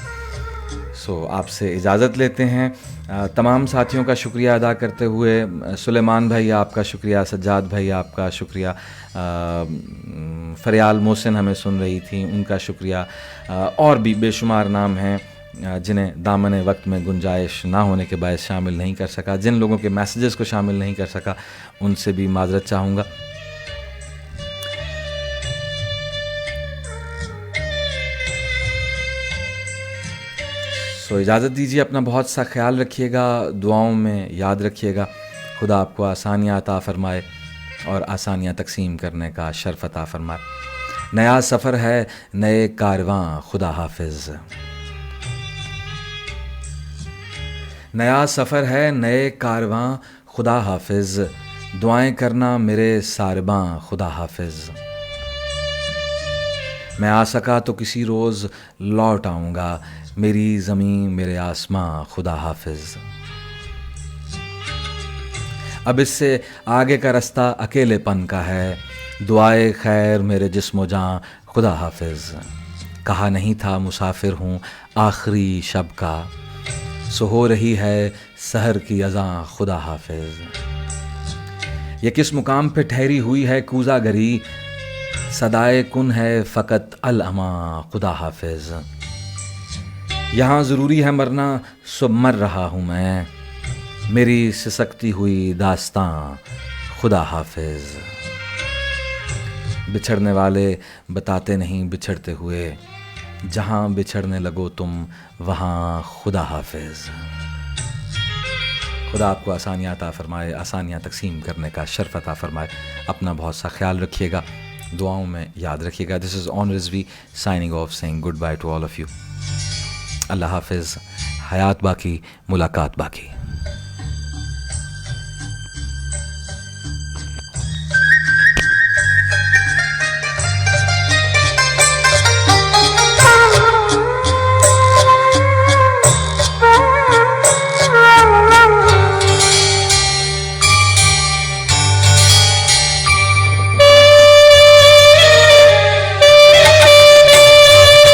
आपसे इजाज़त लेते हैं। तमाम साथियों का शुक्रिया अदा करते हुए, सुलेमान भाई आपका शुक्रिया, सज्जाद भाई आपका शुक्रिया, फरियाल मोहसिन हमें सुन रही थी, उनका शुक्रिया, और भी बेशुमार नाम हैं जिन्हें दामन वक्त में गुंजाइश ना होने के बायस शामिल नहीं कर सका। जिन लोगों के मैसेजेस को शामिल नहीं कर सका उनसे भी माजरत चाहूँगा। इजाज़त दीजिए, अपना बहुत सा ख्याल रखिएगा, दुआओं में याद रखिएगा। खुदा आपको आसानियाँ अता फ़रमाए और आसानियाँ तकसीम करने का शर्फ़ अता फ़रमाए। नया सफ़र है, नए कारवां, खुदा हाफिज़। नया सफ़र है, नए कारवां, खुदा हाफिज़। दुआएं करना मेरे सारबां, खुदा हाफिज़। मैं आ सका तो किसी रोज़ लौट आऊँगा, मेरी ज़मीं मेरे आसमां, खुदा हाफिज़। अब इससे आगे का रास्ता अकेलेपन का है, दुआए खैर मेरे जिस्म जान, खुदा हाफिज़। कहा नहीं था मुसाफिर हूँ आखिरी शब का, सो हो रही है सहर की अज़ां, खुदा हाफिज़। ये किस मुकाम पे ठहरी हुई है कूज़ा गरी, सदाए कुन है फ़कत अल अमा, खुदा हाफिज़। यहाँ ज़रूरी है मरना, सो मर रहा हूँ मैं, मेरी सिसकती हुई दास्तां, खुदा हाफिज़। बिछड़ने वाले बताते नहीं बिछड़ते हुए, जहाँ बिछड़ने लगो तुम वहाँ, खुदा हाफिज़। खुदा आपको आसानियाँ अता फ़रमाए, आसानियाँ तकसीम करने का शर्फ़ अता फ़रमाए। अपना बहुत सा ख्याल रखिएगा, दुआओं में याद रखिएगा। This is Aun Rizvi signing off, saying goodbye to all of you. अल्लाह हाफिज़। हयात बाकी, मुलाकात बाकी।